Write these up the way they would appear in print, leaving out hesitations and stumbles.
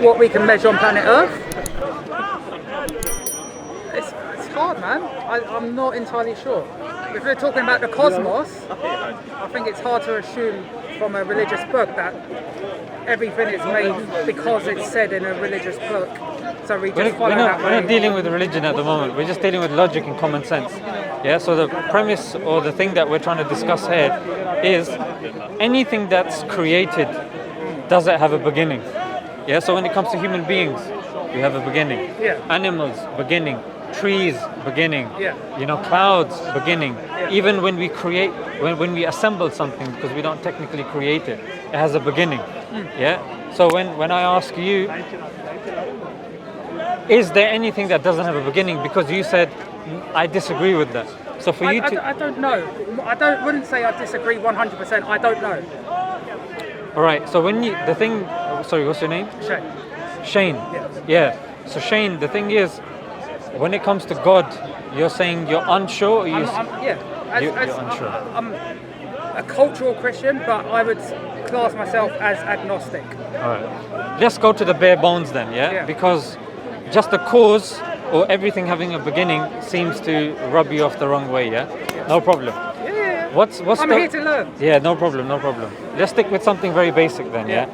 what we can measure on planet Earth? It's hard, man. I'm not entirely sure. If we're talking about the cosmos, I think it's hard to assume from a religious book that everything is made because it's said in a religious book. So we just follow that way. We're not dealing with religion at the moment. We're just dealing with logic and common sense. Yeah. So the premise or the thing that we're trying to discuss here is anything that's created, does it have a beginning? Yeah. So when it comes to human beings, we have a beginning. Yeah. Animals, beginning. Trees, beginning. Yeah. Clouds, beginning. Yeah. Even when we create, when we assemble something, because we don't technically create it, it has a beginning. Yeah. So when I ask you, is there anything that doesn't have a beginning? Because you said, I disagree with that. So for you to... I don't know. Wouldn't say I disagree 100%. I don't know. All right. So when you... The thing... Sorry, what's your name? Shane. Yes. Yeah. So Shane, the thing is, when it comes to God, you're saying you're unsure? Or you're unsure. I'm a cultural Christian, but I would class myself as agnostic. All right. Let's go to the bare bones then, yeah? Because just the cause or everything having a beginning seems to rub you off the wrong way, yeah? No problem. Yeah. What's I'm here to learn. Yeah, no problem. Let's stick with something very basic then, yeah?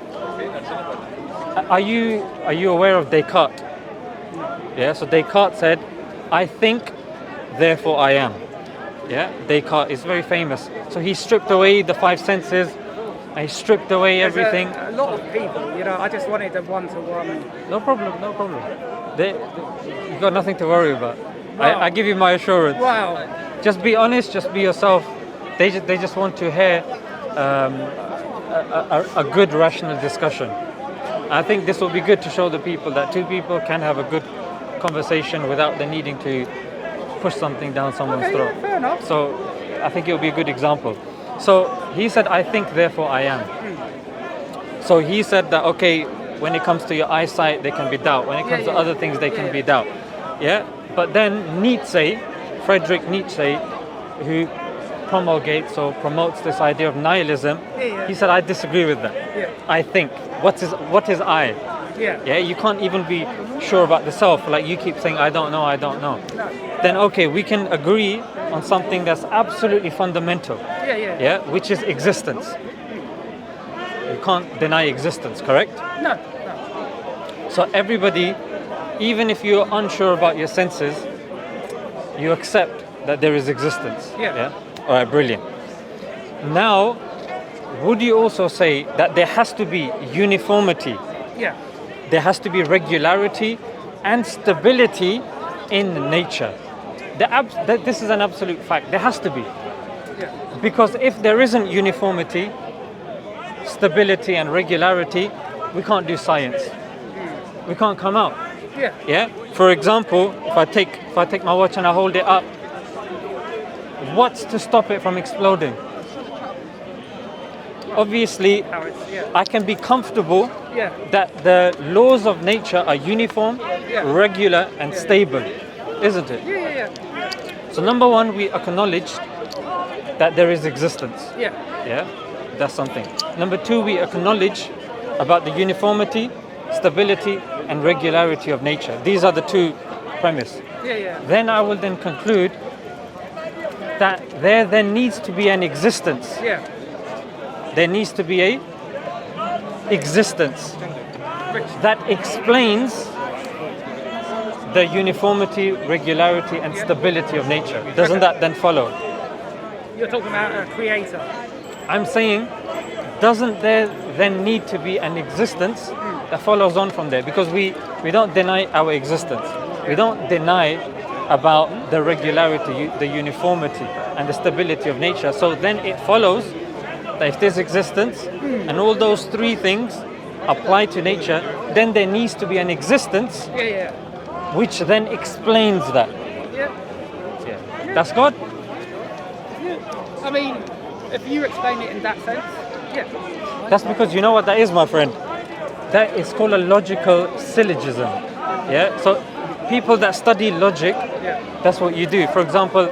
Are you aware of Descartes? Yeah, so Descartes said, I think, therefore I am. Yeah, Descartes is very famous. So he stripped away the five senses, and he stripped away everything. A lot of people, I just wanted a one-to-one. No problem. You got nothing to worry about. Wow. I give you my assurance. Wow. Just be honest, just be yourself. They just want to hear a good rational discussion. I think this will be good to show the people that two people can have a good conversation without the needing to push something down someone's throat. Yeah, fair enough. So I think it will be a good example. So he said, I think, therefore I am. So he said that, okay, when it comes to your eyesight, there can be doubt. When it comes to other things, there can be doubt. Yeah? But then Friedrich Nietzsche, who promulgates or promotes this idea of nihilism, he said, I disagree with that. Yeah. I think. What is I? Yeah. You can't even be sure about the self. Like you keep saying, I don't know. No. Then okay, we can agree on something that's absolutely fundamental. Yeah, which is existence. You can't deny existence, correct? No. So everybody, even if you're unsure about your senses, you accept that there is existence. Yeah? All right, brilliant. Now, would you also say that there has to be uniformity? Yeah. There has to be regularity and stability in nature. This is an absolute fact. There has to be. Yeah. Because if there isn't uniformity, stability and regularity, we can't do science. We can't come out. Yeah. For example, if I take my watch and I hold it up, what's to stop it from exploding? Obviously, I can be comfortable that the laws of nature are uniform, regular, and stable, isn't it? Yeah. So number one, we acknowledge that there is existence. Yeah. That's something. Number two, we acknowledge about the uniformity, stability, and regularity of nature. These are the two premises. Yeah. Then I will then conclude that there then needs to be an existence. Yeah. There needs to be a existence that explains the uniformity, regularity, and stability of nature. Doesn't that then follow? You're talking about a creator. I'm saying, doesn't there then need to be an existence that follows on from there? Because we don't deny our existence. We don't deny about the regularity, the uniformity, and the stability of nature. So then it follows that if there's existence and all those three things apply to nature, then there needs to be an existence which then explains that. Yeah. That's God? Yeah. I mean, if you explain it in that sense, That's because you know what that is, my friend? That is called a logical syllogism. Yeah? So people that study logic, that's what you do. For example,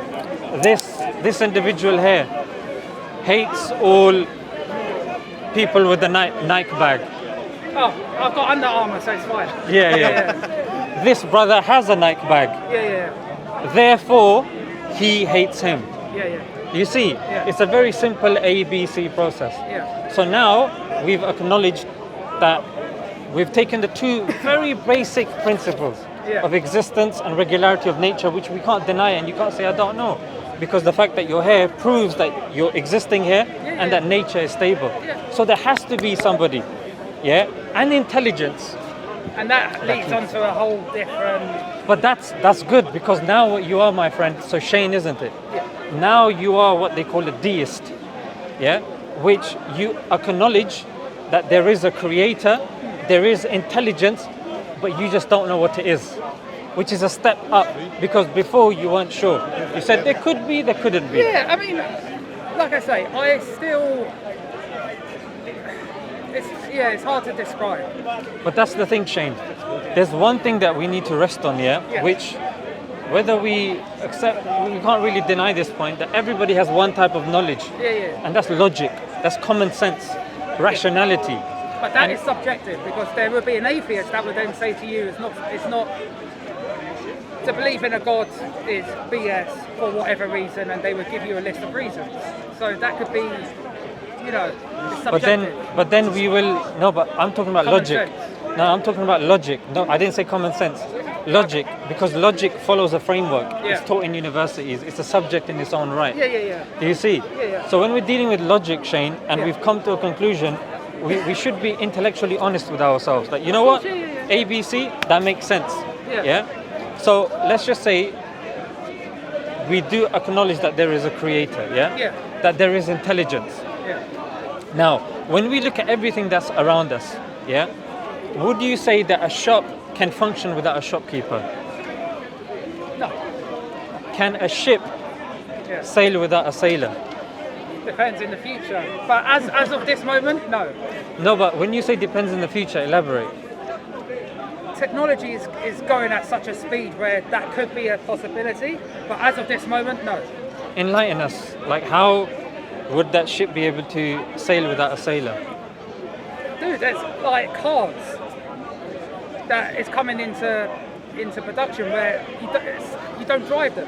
this individual here hates all people with the Nike bag. Oh, I've got Under Armour, so it's fine. Yeah. This brother has a Nike bag. Yeah. Therefore, he hates him. Yeah. You see, it's a very simple ABC process. Yeah. So now we've acknowledged that we've taken the two very basic principles of existence and regularity of nature, which we can't deny, and you can't say, I don't know. Because the fact that you're here proves that you're existing here and that nature is stable. So there has to be somebody, and intelligence. And that leads on to a whole different... But that's good, because now you are, my friend, so Shane, isn't it? Yeah. Now you are what they call a deist, which you acknowledge that there is a creator, there is intelligence, but you just don't know what it is, which is a step up, because before you weren't sure. You said there could be, there couldn't be. Yeah, I mean, like I say, I still... It's hard to describe. But that's the thing, Shane. There's one thing that we need to rest on, which, whether we accept, we can't really deny this point, that everybody has one type of knowledge. And that's logic, that's common sense, rationality. But that is subjective, because there would be an atheist that would then say to you, it's not to believe in a God is BS for whatever reason, and they would give you a list of reasons. So that could be, it's subjective. But then we will, no, but I'm talking about Common logic. sense. No, I'm talking about logic. No, I didn't say common sense. Logic, because logic follows a framework. It's taught in universities. It's a subject in its own right. Do you see? So when we're dealing with logic, Shane, and we've come to a conclusion, we should be intellectually honest with ourselves. Like, you know what? ABC, that makes sense. So let's just say we do acknowledge that there is a creator, that there is intelligence. Now, when we look at everything that's around us, would you say that a shop can function without a shopkeeper? No. Can a ship sail without a sailor? Depends in the future. But as of this moment, no. No, but when you say depends in the future, elaborate. Technology is going at such a speed where that could be a possibility, but as of this moment, no. Enlighten us. Like, how would that ship be able to sail without a sailor? Dude, there's like cars that is coming into production where you don't drive them.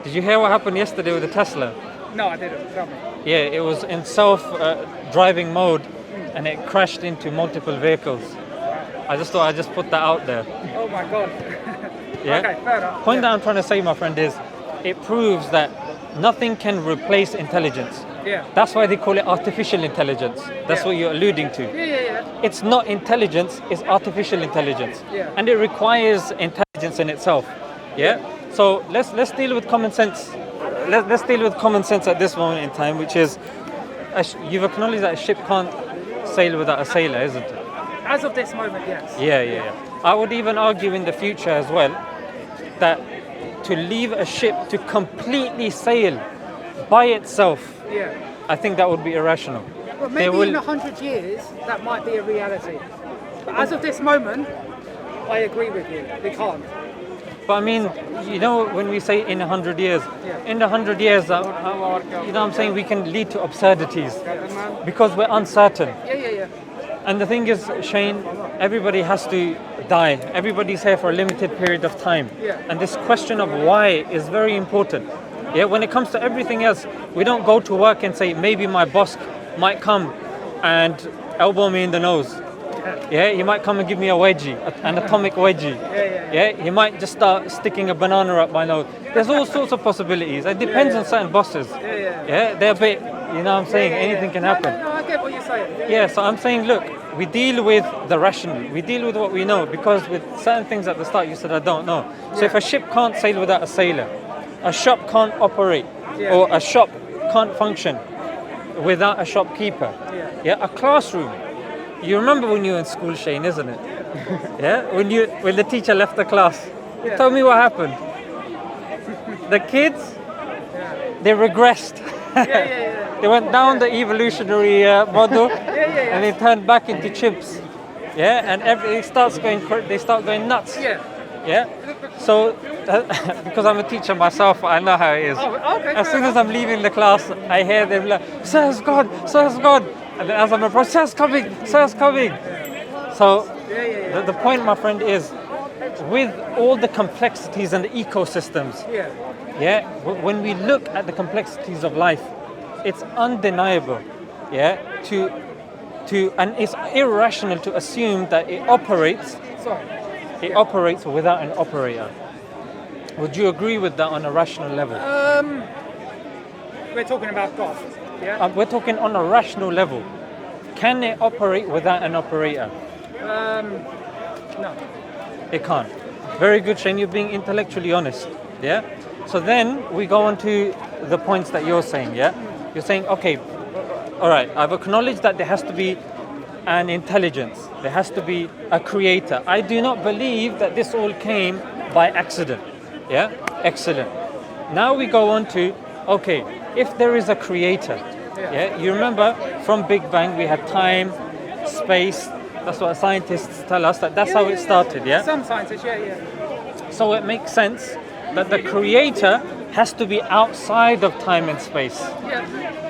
Did you hear what happened yesterday with the Tesla? No, I didn't. Tell me. Yeah, it was in self-driving mode, and it crashed into multiple vehicles. I just thought I'd just put that out there. Oh my God. Okay, fair enough. Point that I'm trying to say, my friend, is it proves that nothing can replace intelligence. That's why they call it artificial intelligence. That's what you're alluding to. It's not intelligence, it's artificial intelligence. And it requires intelligence in itself. So let's deal with common sense. Let's deal with common sense at this moment in time, which is, you've acknowledged that a ship can't sail without a sailor, isn't it? As of this moment, yes. Yeah. I would even argue in the future as well that to leave a ship to completely sail by itself, I think that would be irrational. Well, maybe in 100 years, that might be a reality. But as of this moment, I agree with you. We can't. But I mean, when we say in 100 years, in 100 years, I'm saying we can lead to absurdities because we're uncertain. And the thing is, Shane, everybody has to die. Everybody's here for a limited period of time. And this question of why is very important. When it comes to everything else, we don't go to work and say, maybe my boss might come and elbow me in the nose. He might come and give me a wedgie, an atomic wedgie. He might just start sticking a banana up my nose. There's all sorts of possibilities. It depends on certain bosses. They're a bit, I'm saying, anything can happen. No, I get what you're saying. So I'm saying, look, we deal with the rational. We deal with what we know, because with certain things at the start you said, I don't know. So if a ship can't sail without a sailor, a shop can't operate, or a shop can't function without a shopkeeper. A classroom. You remember when you were in school, Shane, isn't it? When the teacher left the class. Tell me what happened. The kids, they regressed. They went down the evolutionary model, and they turned back into chimps. And they start going nuts. So, because I'm a teacher myself, I know how it is. As soon as I'm leaving the class, I hear them like, "Sir's gone, Sir's gone." And then as I'm approaching, "Sir's coming, Sir's coming." So Yeah. the point, my friend, is with all the complexities and the ecosystems, when we look at the complexities of life, it's undeniable, and it's irrational to assume that it operates without an operator. Would you agree with that on a rational level? We're talking about God. Yeah. We're talking on a rational level. Can it operate without an operator? No. It can't. Very good, Shane. You're being intellectually honest. Yeah. So then we go on to the points that you're saying. Yeah. You're saying, okay, all right. I've acknowledged that there has to be an intelligence. There has to be a creator. I do not believe that this all came by accident. Yeah. Excellent. Now we go on to, okay, if there is a creator. Yeah. You remember from Big Bang we had time, space. That's what scientists tell us. That's how it started. Yeah. Some scientists, yeah. So it makes sense that the creator has to be outside of time and space.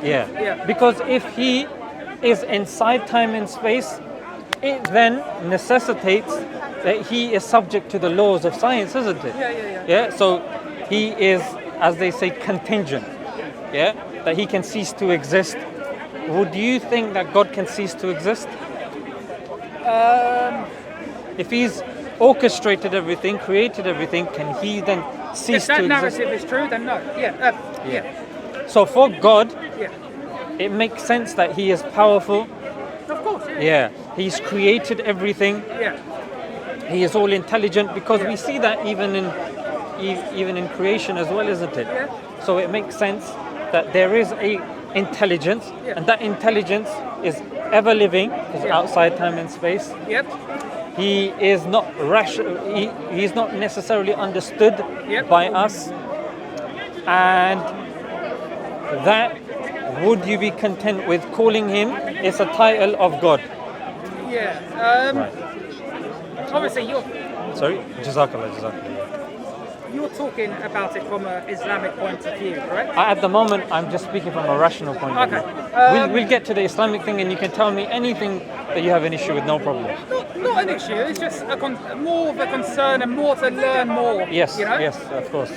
Yeah. Because if he is inside time and space, it then necessitates that he is subject to the laws of science, isn't it? Yeah. So he is, as they say, contingent. Yeah. That he can cease to exist. Would you think that God can cease to exist? If he's orchestrated everything, created everything, can he then cease to exist? If that narrative is true, then no. Yeah. So for God, it makes sense that he is powerful. Of course. Yeah. He's created everything. Yeah. He is all intelligent, because we see that even in creation as well, isn't it? Yeah. So it makes sense that there is a intelligence, and that intelligence is ever living, is outside time and space. Yep. He is not he is not necessarily understood by us, and that, would you be content with calling him? It's a title of God. Yeah. Obviously, you're Jazakallah. you're talking about it from an Islamic point of view, correct? At the moment, I'm just speaking from a rational point of view. We'll get to the Islamic thing, and you can tell me anything that you have an issue with, no problem. Not an issue. It's just more of a concern and more to learn more. Yes, you know? yes, of course.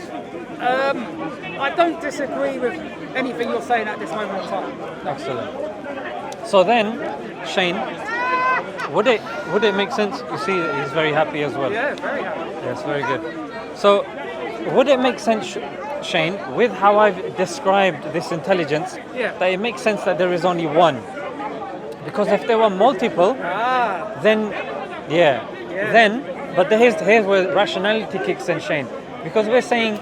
I don't disagree with anything you're saying at this moment in time. No. Excellent. So then, Shane, would it make sense? You see, he's very happy as well. Yeah, very happy. Yes, very good. So, would it make sense, Shane, with how I've described this intelligence, that it makes sense that there is only one? Because if there were multiple, then, but here's where rationality kicks in, Shane. Because we're saying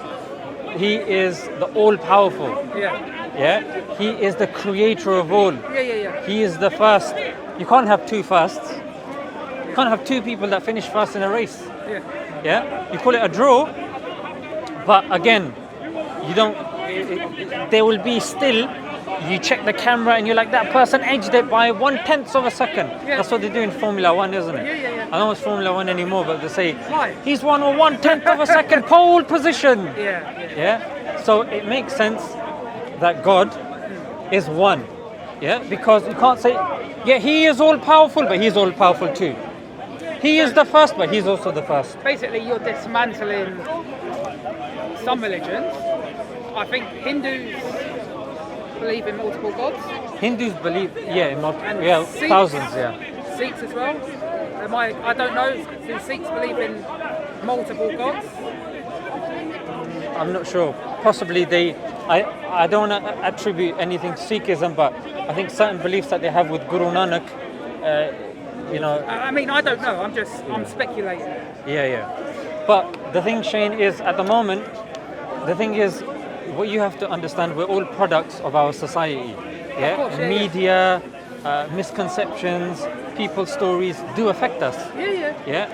he is the all-powerful. He is the creator of all. He is the first. You can't have two firsts. You can't have two people that finish first in a race. You call it a draw, but again, you don't. There will be still. You check the camera and you're like, that person edged it by 1/10 of a second. That's what they do in Formula One, isn't it? I don't know it's Formula One anymore, but they say he's won a 1/10 of a second pole position. So it makes sense that God is one. Because you can't say, he is all powerful, but he's all powerful too. He is the first, but he's also the first. Basically, you're dismantling some religions. I think Hindus believe in multiple gods. Hindus believe, in multiple, Sikhs, thousands, Sikhs as well. I don't know. Do Sikhs believe in multiple gods? I'm not sure. Possibly I don't want to attribute anything to Sikhism, but I think certain beliefs that they have with Guru Nanak, I mean, I don't know. I'm speculating. But the thing, Shane, is at the moment, what you have to understand, we're all products of our society. Of course, Media, misconceptions, people's stories do affect us.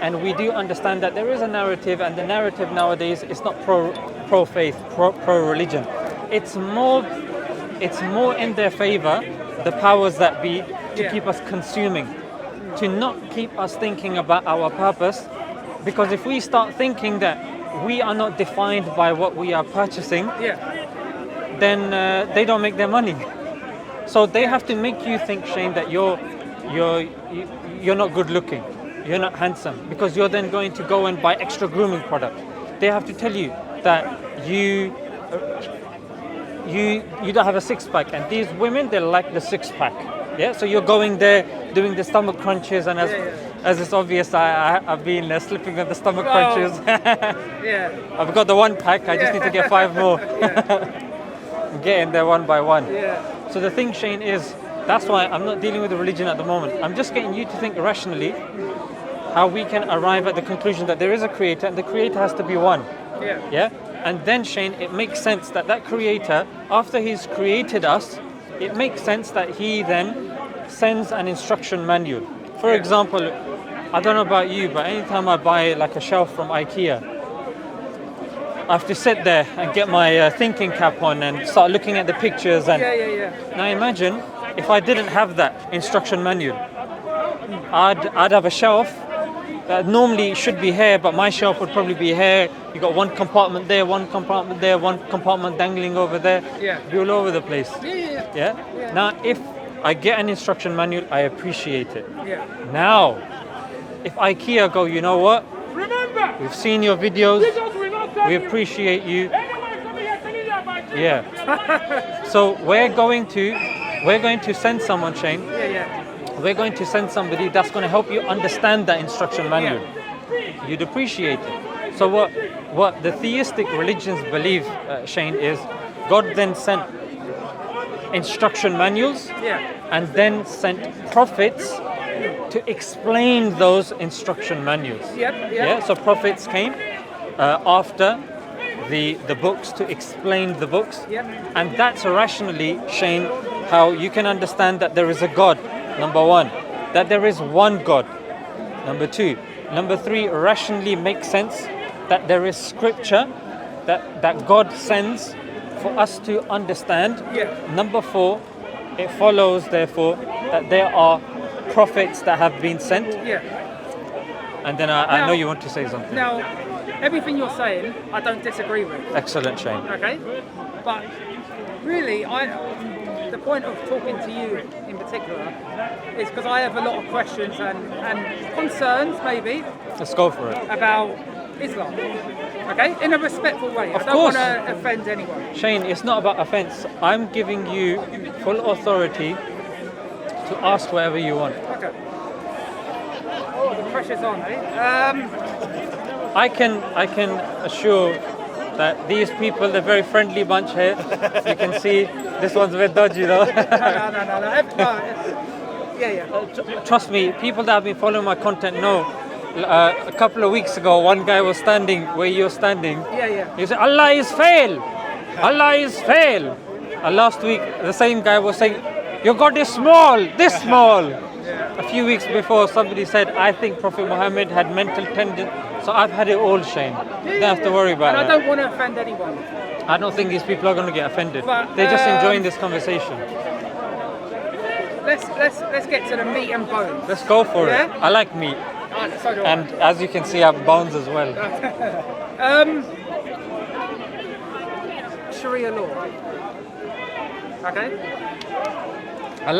And we do understand that there is a narrative, and the narrative nowadays is not pro faith, pro religion. It's more in their favor, the powers that be, to keep us consuming, to not keep us thinking about our purpose. Because if we start thinking that we are not defined by what we are purchasing, then they don't make their money. So they have to make you think, Shane, that you're not good looking. you're not handsome, because you're then going to go and buy extra grooming product. They have to tell you that you don't have a six-pack, and these women, they like the six-pack. Yeah, so you're going there doing the stomach crunches, and as it's obvious, I've been slipping on the stomach crunches. Yeah. I've got the one pack. I just need to get 5 more. Get in there one by one. Yeah. So the thing, Shane, is that's why I'm not dealing with the religion at the moment. I'm just getting you to think rationally how we can arrive at the conclusion that there is a creator, and the creator has to be one. Yeah. Yeah? And then, Shane, it makes sense that creator, after he's created us, it makes sense that he then sends an instruction manual. For example, I don't know about you, but anytime I buy like a shelf from IKEA, I have to sit there and get my thinking cap on and start looking at the pictures. And now imagine if I didn't have that instruction manual. I'd have a shelf that normally should be here, but my shelf would probably be here. You got one compartment there, one compartment there, one compartment dangling over there. Yeah. Be all over the place. Yeah. Now, if I get an instruction manual, I appreciate it. Yeah. Now, if IKEA go, you know what? We've seen your videos. We appreciate you. Yeah. So we're going to send someone, Shane. We're going to send somebody that's going to help you understand that instruction manual. You'd appreciate it. So what the theistic religions believe, Shane, is God then sent instruction manuals and then sent prophets to explain those instruction manuals. Yeah. So prophets came after the books to explain the books. And that's rationally, Shane, how you can understand that there is a God. Number one, that there is one God. Number two. Number three, rationally makes sense that there is scripture that God sends for us to understand. Number four, it follows, therefore, that there are prophets that have been sent. And then I know you want to say something. Now, everything you're saying, I don't disagree with. Excellent, Shane. Okay? But really, the point of talking to you in particular is because I have a lot of questions and concerns, maybe. Let's go for it. About Islam. Okay? In a respectful way. I don't want to offend anyone. Shane, it's not about offense. I'm giving you full authority to ask whatever you want. Okay. The pressure's on, eh? I can assure that these people, they're a very friendly bunch here. You can see this one's a bit dodgy though. No. Yeah. Trust me, people that have been following my content know. A couple of weeks ago, one guy was standing where you're standing. He said, Allah is fail. Allah is fail. And last week, the same guy was saying, your God is small, this small. A few weeks before, somebody said, I think Prophet Muhammad had mental tendencies. So I've had it all, Shane. You don't have to worry about it. And I don't want to offend anyone. I don't think these people are going to get offended. But, they're just enjoying this conversation. Let's get to the meat and bones. Let's go for it. I like meat. So do I. And as you can see, I have bones as well. Sharia law. Okay? I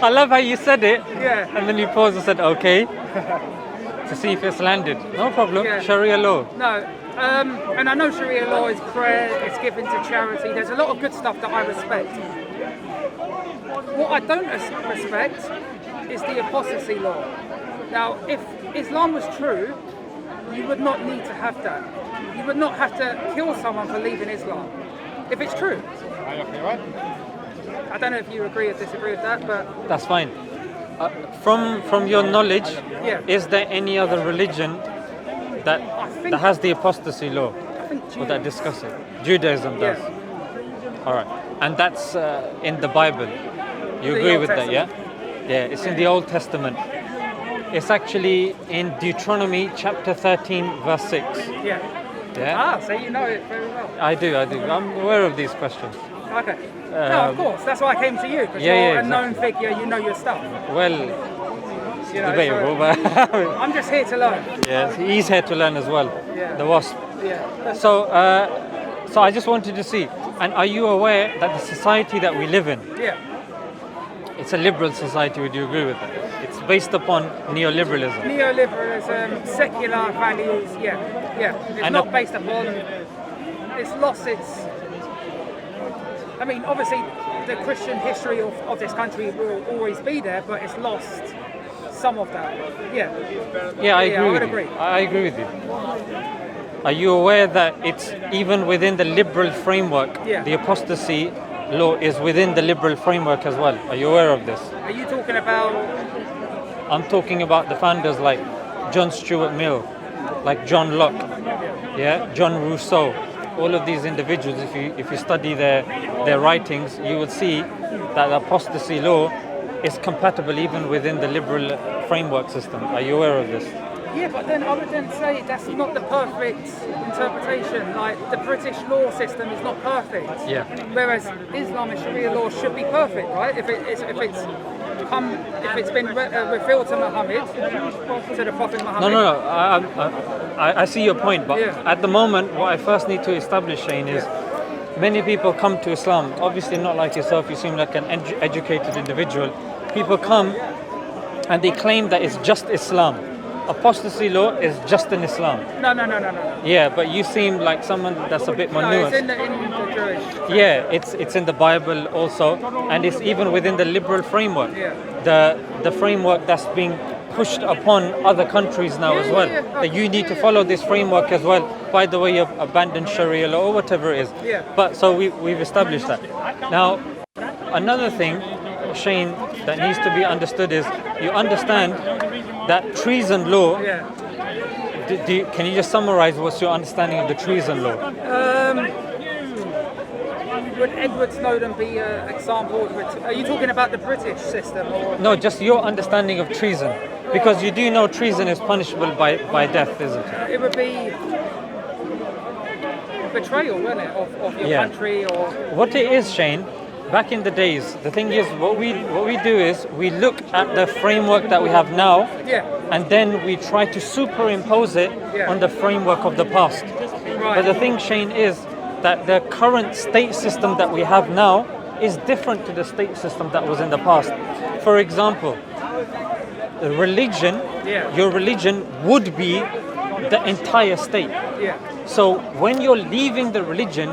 love how you said it. And then you paused and said, okay. To see if it's landed. No problem. Sharia law. No. And I know Sharia law is prayer, it's given to charity. There's a lot of good stuff that I respect. What I don't respect is the apostasy law. Now, if Islam was true, you would not need to have that. You would not have to kill someone for leaving Islam. If it's true. I don't know if you agree or disagree with that, but... That's fine. From your knowledge, is there any other religion that has the apostasy law? I think or that discuss it? Judaism does. All right. And that's in the Bible. You agree with that, yeah? Yeah, it's in the Old Testament. It's actually in Deuteronomy chapter 13, verse 6. Yeah? So you know it very well. I do. I'm aware of these questions. Okay. No, of course. That's why I came to you, because you're a known figure, you know your stuff. Well, it's debatable, but... I'm just here to learn. Yeah, he's here to learn as well. The wasp. So I just wanted to see, and are you aware that the society that we live in, It's a liberal society. Would you agree with that? It's based upon neoliberalism. Neoliberalism, secular values, yeah. It's And not based upon. It's lost its. I mean, obviously, the Christian history of this country will always be there, but it's lost some of that. Yeah. Yeah, I agree. I would with you. agree. I agree with you. Are you aware that it's even within the liberal framework, Yeah. the apostasy law is within the liberal framework as well? Are you aware of this? Are you talking about? I'm talking about the founders like John Stuart Mill, like John Locke, yeah, John Rousseau. All of these individuals, if you study their writings, you will see that the apostasy law is compatible even within the liberal framework system. Are you aware of this? Yeah, but then I would then say that's not the perfect interpretation. Like the British law system is not perfect. Yeah. Whereas Islam and Sharia law should be perfect, right? If it's been revealed to Muhammad, to the Prophet Muhammad. No. I see your point, but Yeah. at the moment, what I first need to establish, Shane, is many people come to Islam. Obviously, not like yourself. You seem like an educated individual. People come and they claim that it's just Islam. Apostasy law is just in Islam. No. Yeah, but you seem like someone that's a bit more No, nuanced. it's in the Jewish. Yeah, it's in the Bible also, and it's even within the liberal framework. Yeah. The framework that's being pushed upon other countries now as well. That you need to follow this framework as well. By the way, you abandon Sharia law or whatever it is. Yeah. But so we've established that. Now, another thing, Shane, that needs to be understood is you understand that treason law. Yeah. Can you just summarize what's your understanding of the treason law? Would Edward Snowden be an example? Are you talking about the British system? Or? No, just your understanding of treason. Because you do know treason is punishable by death, isn't it? It would be betrayal, wouldn't it, of your country or... What it is, Shane, back in the days, the thing is, what we do is we look at the framework that we have now, and then we try to superimpose it on the framework of the past. Right. But the thing, Shane, is that the current state system that we have now is different to the state system that was in the past. For example, religion, your religion would be the entire state. Yeah. So when you're leaving the religion,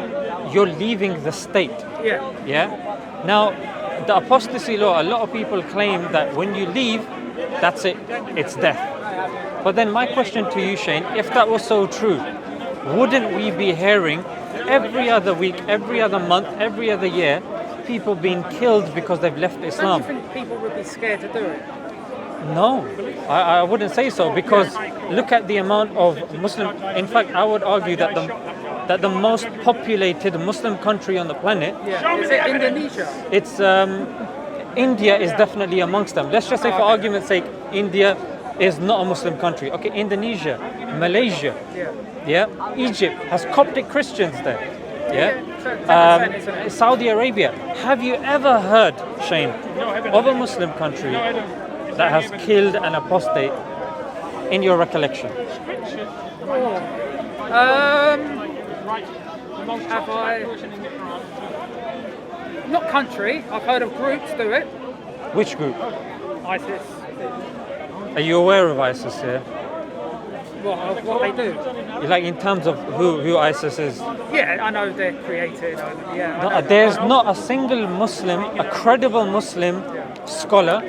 you're leaving the state. Yeah. Now, the apostasy law, a lot of people claim that when you leave, that's it, it's death. But then my question to you, Shane, if that was so true, wouldn't we be hearing every other week, every other month, every other year, people being killed because they've left Islam? Don't you think people would be scared to do it? No, I wouldn't say so, because look at the amount of Muslim. In fact, I would argue that the most populated Muslim country on the planet. Yeah. Is it Indonesia? It's India is definitely amongst them. Let's just say, for argument's sake, India is not a Muslim country. Okay, Indonesia, Malaysia, Egypt has Coptic Christians there. Saudi Arabia. Have you ever heard, Shane, of a Muslim country that has killed an apostate in your recollection? Have I? Not country. I've heard of groups do it. Which group? ISIS. Are you aware of ISIS? Yeah. What they do? Like in terms of who ISIS is? Yeah, I know they're created. There's not a single Muslim, a credible Muslim scholar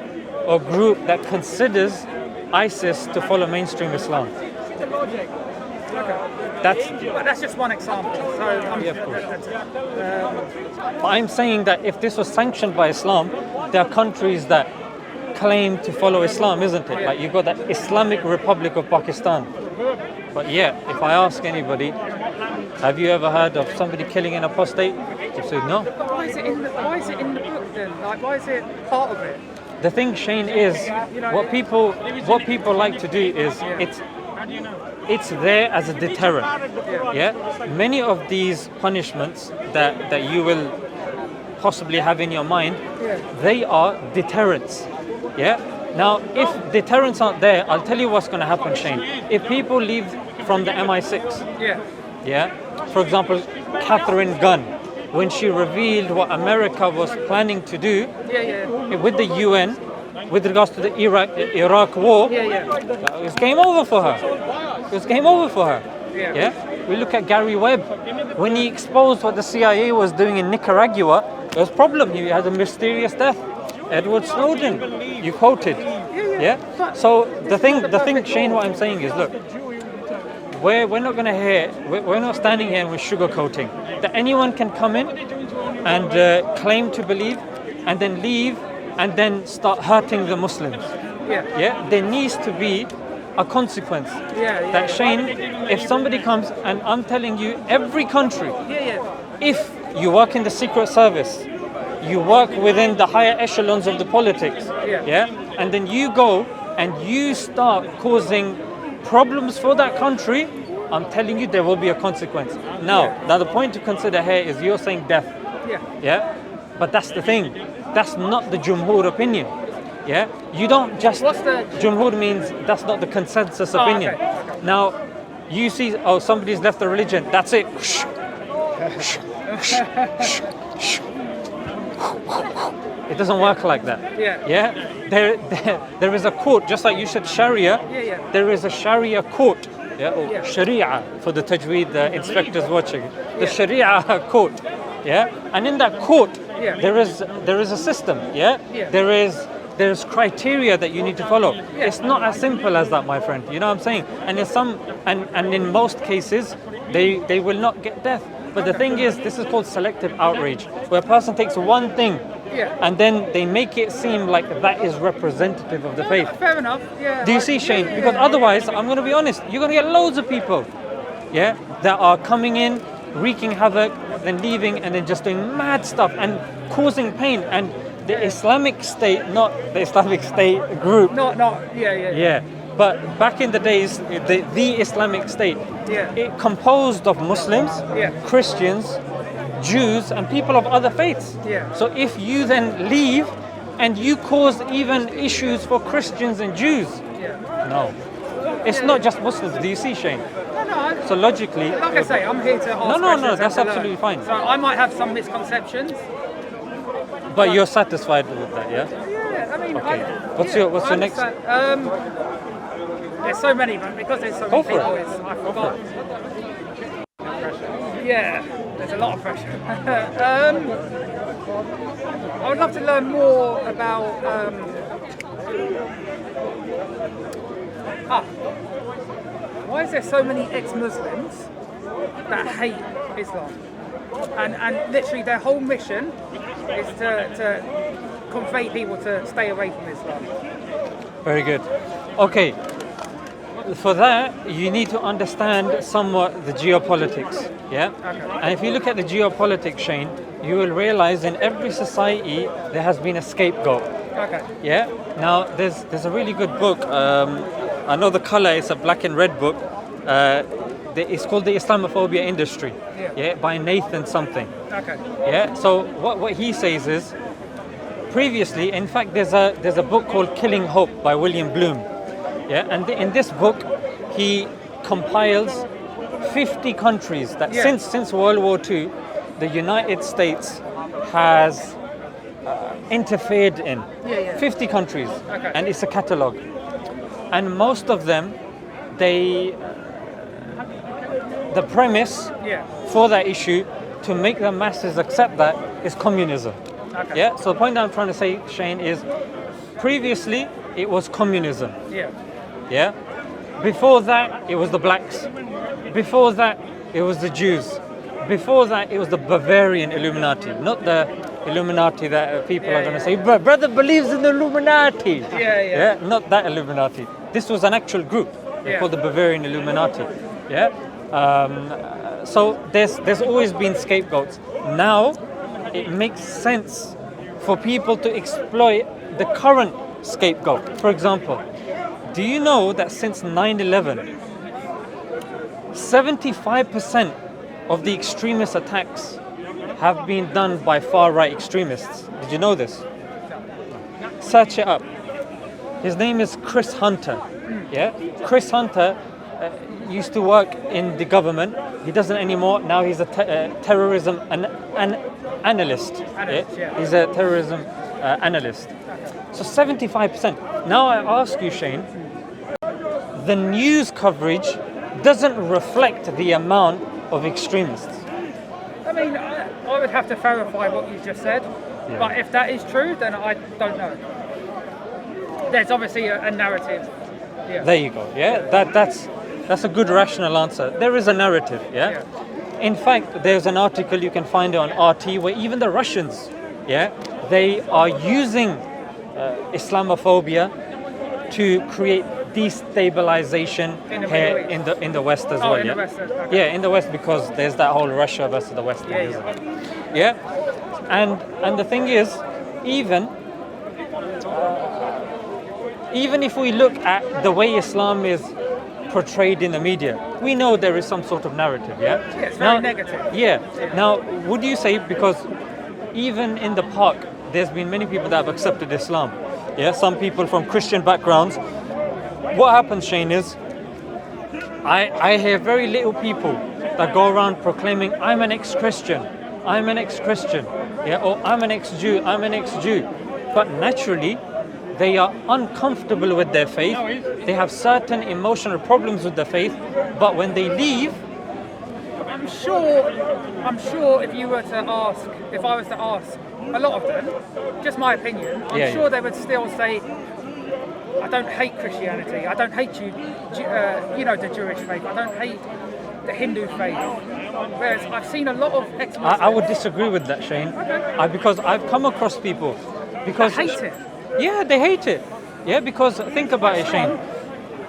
or group that considers ISIS to follow mainstream Islam. That's just one example. So of course. But I'm saying that if this was sanctioned by Islam, there are countries that claim to follow Islam, isn't it? Like you've got the Islamic Republic of Pakistan. But if I ask anybody, have you ever heard of somebody killing an apostate? You say no. But why is it in the book then? Like, why is it part of it? The thing, Shane, is what people like to do is it's there as a deterrent. Many of these punishments that you will possibly have in your mind, they are deterrents. Now, if deterrents aren't there, I'll tell you what's going to happen, Shane. If people leave from the MI6, for example, Catherine Gunn, when she revealed what America was planning to do with the UN with regards to the Iraq war, it was game over for her. It was game over for her. Yeah. We look at Gary Webb. When he exposed what the CIA was doing in Nicaragua, there was a problem. He had a mysterious death. Edward Snowden, you quoted. Yeah. So the thing, Shane, what I'm saying is, look, we're not going to we're not standing here and we're sugarcoating that anyone can come in and claim to believe and then leave and then start hurting the Muslims. Yeah. There needs to be a consequence. That Shane, if somebody comes and I'm telling you, every country, if you work in the Secret Service, you work within the higher echelons of the politics, and then you go and you start causing problems for that country, I'm telling you there will be a consequence. Now the point to consider here is you're saying death. But that's the thing. That's not the Jumhur opinion. You don't just. What's the Jumhur means that's not the consensus opinion. Okay. Now, you see, somebody's left the religion. That's it. It doesn't work like that. There is a court, just like you said Sharia. There is a Sharia court. Or Sharia for the Tajweed inspectors watching. The Sharia court. And in that court, there is a system. There's criteria that you need to follow. It's not as simple as that, my friend. You know what I'm saying? And in most cases, they will not get death. But the thing is, this is called selective outrage, where a person takes one thing and then they make it seem like that is representative of the faith. Fair enough. Do you see, Shane? Because otherwise, I'm going to be honest, you're going to get loads of people, that are coming in, wreaking havoc, then leaving, and then just doing mad stuff and causing pain. And the Islamic State, not the Islamic State group. But back in the days, the Islamic State, it composed of Muslims, Christians, Jews, and people of other faiths. So if you then leave and you cause even issues for Christians and Jews, no. It's not just Muslims. Do you see, Shane? No. So logically... Like I say, I'm here to ask No, that's absolutely fine. So I might have some misconceptions. But you're satisfied with that, yeah? I mean... Okay. What's your next... there's so many, but because there's so many people, I forgot. There's a lot of pressure. I would love to learn more about... why is there so many ex-Muslims that hate Islam? And literally their whole mission is to convey people to stay away from Islam. Very good. Okay. For that, you need to understand somewhat the geopolitics, And if you look at the geopolitics, Shane, you will realize in every society there has been a scapegoat. Now, there's a really good book. I know the color is a black and red book. It's called The Islamophobia Industry, by Nathan something. So what he says is, previously, in fact, there's a book called Killing Hope by William Bloom. And in this book, he compiles 50 countries that since World War II, the United States has interfered in. 50 countries, and it's a catalogue. And most of them, the premise for that issue, to make the masses accept that, is communism. So the point that I'm trying to say, Shane, is previously it was communism. Before that, it was the blacks. Before that, it was the Jews. Before that, it was the Bavarian Illuminati, not the Illuminati that people are going to say, brother believes in the Illuminati. Not that Illuminati. This was an actual group called the Bavarian Illuminati. So there's always been scapegoats. Now, it makes sense for people to exploit the current scapegoat. For example, do you know that since 9/11, 75% of the extremist attacks have been done by far-right extremists? Did you know this? Search it up. His name is Chris Hunter. Chris Hunter used to work in the government. He doesn't anymore. Now he's a terrorism analyst. Yeah. He's a terrorism analyst. So 75%. Now I ask you, Shane, the news coverage doesn't reflect the amount of extremists. I mean, I would have to verify what you just said, but if that is true, then I don't know. There's obviously a narrative. Yeah. There you go. Yeah, that's a good rational answer. There is a narrative. Yeah. In fact, there's an article you can find on RT where even the Russians, they are using Islamophobia to create destabilization here in the West as well. In the West, okay. Yeah, in the West, because there's that whole Russia versus the West. Yeah. And the thing is, even if we look at the way Islam is portrayed in the media, we know there is some sort of narrative. Yeah, it's very negative. Yeah. Now, would you say, because even in the park, there's been many people that have accepted Islam. Yeah, some people from Christian backgrounds. What happens, Shane, is I hear very little people that go around proclaiming, I'm an ex-Christian, or I'm an ex-Jew. But naturally, they are uncomfortable with their faith. They have certain emotional problems with their faith, but when they leave, I'm sure if I was to ask a lot of them, just my opinion, I'm sure they would still say, I don't hate Christianity, I don't hate the Jewish faith, I don't hate the Hindu faith. Whereas I've seen a lot of ex-Muslims. I would disagree with that, Shane. Okay. Because I've come across people because hate it. Yeah, they hate it. Yeah, because think about it, Shane.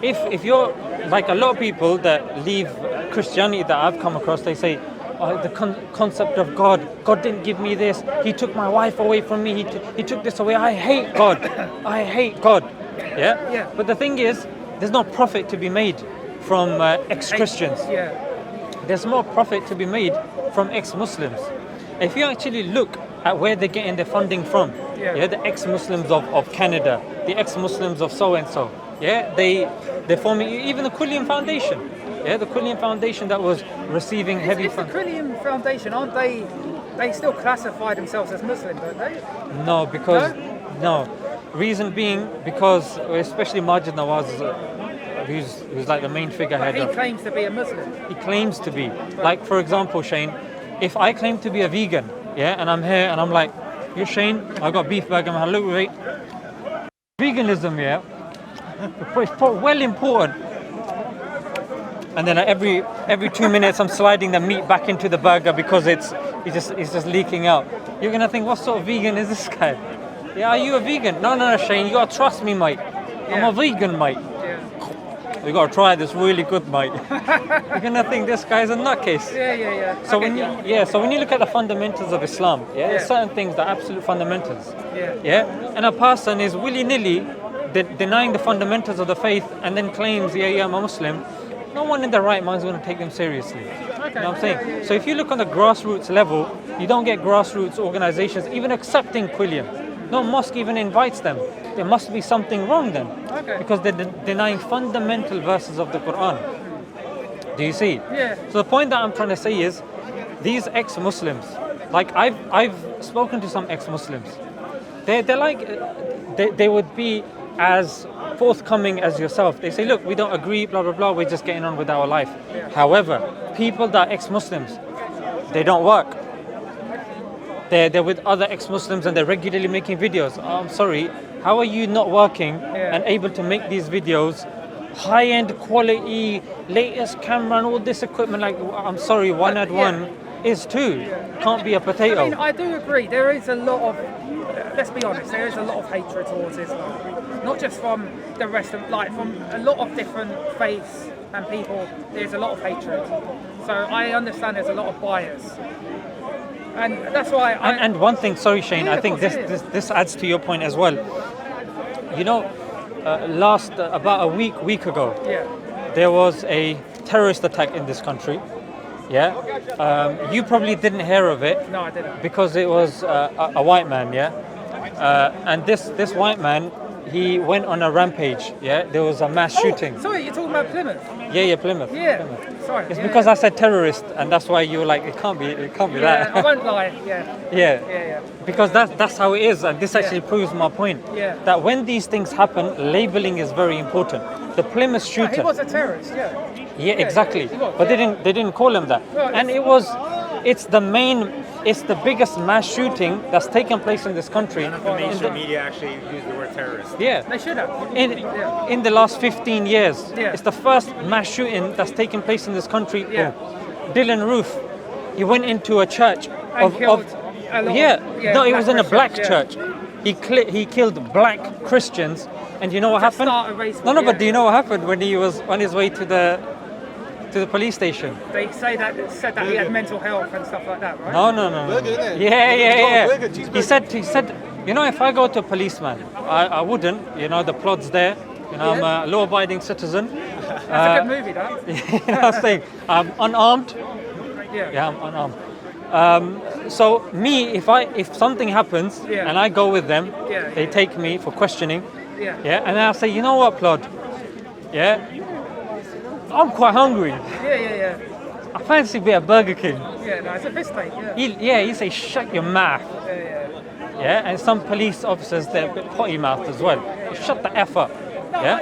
If you're like a lot of people that leave Christianity that I've come across, they say, the concept of God didn't give me this. He took my wife away from me. He took this away. I hate God. I hate God. Yeah. But the thing is, there's no profit to be made from ex-Christians. Yeah. There's more profit to be made from ex-Muslims. If you actually look at where they're getting their funding from, the ex-Muslims of Canada, the ex-Muslims of so-and-so, they're forming even the Quilliam Foundation. Yeah, the Quilliam Foundation that was receiving heavy funds. The Quilliam Foundation, aren't they? They still classify themselves as Muslim, don't they? No, because no. Reason being, because especially Majid Nawaz, who's like the main figurehead. But he claims to be a Muslim. He claims to be. Like, for example, Shane, if I claim to be a vegan, and I'm here and I'm like, you're Shane, I got beef burger, man, look, wait. Veganism, it's well important. And then every 2 minutes I'm sliding the meat back into the burger because it's just leaking out. You're gonna think, what sort of vegan is this guy? Yeah, are you a vegan? No, Shane, you gotta trust me, mate. I'm a vegan, mate. You gotta try this really good, mate. You're gonna think this guy's a nutcase. Yeah. So when you look at the fundamentals of Islam, there's certain things that are absolute fundamentals. And a person is willy-nilly denying the fundamentals of the faith and then claims, I'm a Muslim. No one in their right mind is going to take them seriously. You know what I'm saying? So if you look on the grassroots level, you don't get grassroots organizations even accepting Quilliam. No mosque even invites them. There must be something wrong then. Because they're denying fundamental verses of the Quran. Do you see? Yeah. So the point that I'm trying to say is, these ex-Muslims, like I've spoken to some ex-Muslims, they're like, they would be as forthcoming as yourself. They say, look, we don't agree, blah, blah, blah, we're just getting on with our life. However, people that are ex-Muslims, they don't work. They're with other ex-Muslims and they're regularly making videos. Oh, I'm sorry, how are you not working and able to make these videos, high-end quality, latest camera and all this equipment? Like, I'm sorry, one add one is two. Can't be a potato. I mean, I do agree. There is a lot of, let's be honest, there is a lot of hatred towards Islam. Not just from the rest of, from a lot of different faiths and people, there's a lot of hatred. So I understand there's a lot of bias. And that's why And one thing, sorry Shane, I think this adds to your point as well. You know, about a week ago, there was a terrorist attack in this country. You probably didn't hear of it. No, I didn't. Because it was a white man, and this white man, he went on a rampage. Yeah, there was a mass shooting. Sorry, you're talking about Plymouth. Yeah, Plymouth. Yeah. Plymouth. Sorry. It's yeah, because I said terrorist, and that's why you were like, it can't be Yeah, I that. won't lie. Yeah. Yeah. Because that's how it is, and this actually proves my point. Yeah. That when these things happen, labeling is very important. The Plymouth No, shooter. he was a terrorist. Yeah. Yeah, exactly. he was, But they didn't call him that. Well, And it's the biggest mass shooting that's taken place in this country. None of the mainstream media actually use the word terrorist. Yeah. They should have. In the last 15 years, Yeah. it's the first mass shooting that's taken place in this country. Yeah. Dylan Roof, he went into a church And killed a lot no, he black was in a black Christians, church. He killed black Christians, and you know what happened? start a race No, war, but yeah. do you know what happened when he was on his way to the police station? They said that he had mental health and stuff like that, right? No. Yeah. Burger, He said, you know, if I go to a policeman, I wouldn't. You know, the plot's there. You know, I'm a law-abiding citizen. That's a good movie, that. You know what I'm saying? I'm unarmed. Yeah. Yeah, I'm unarmed. So me, if something happens Yeah. and I go with them, Yeah. they take me for questioning. Yeah. Yeah, and I'll say, you know what, Plod? Yeah, I'm quite hungry. Yeah. I fancy a bit of Burger King. Yeah, no, it's a piss take, yeah. He say, shut your mouth. Yeah. Yeah, and some police officers, they're a bit potty mouthed as well. Shut the F up. Yeah.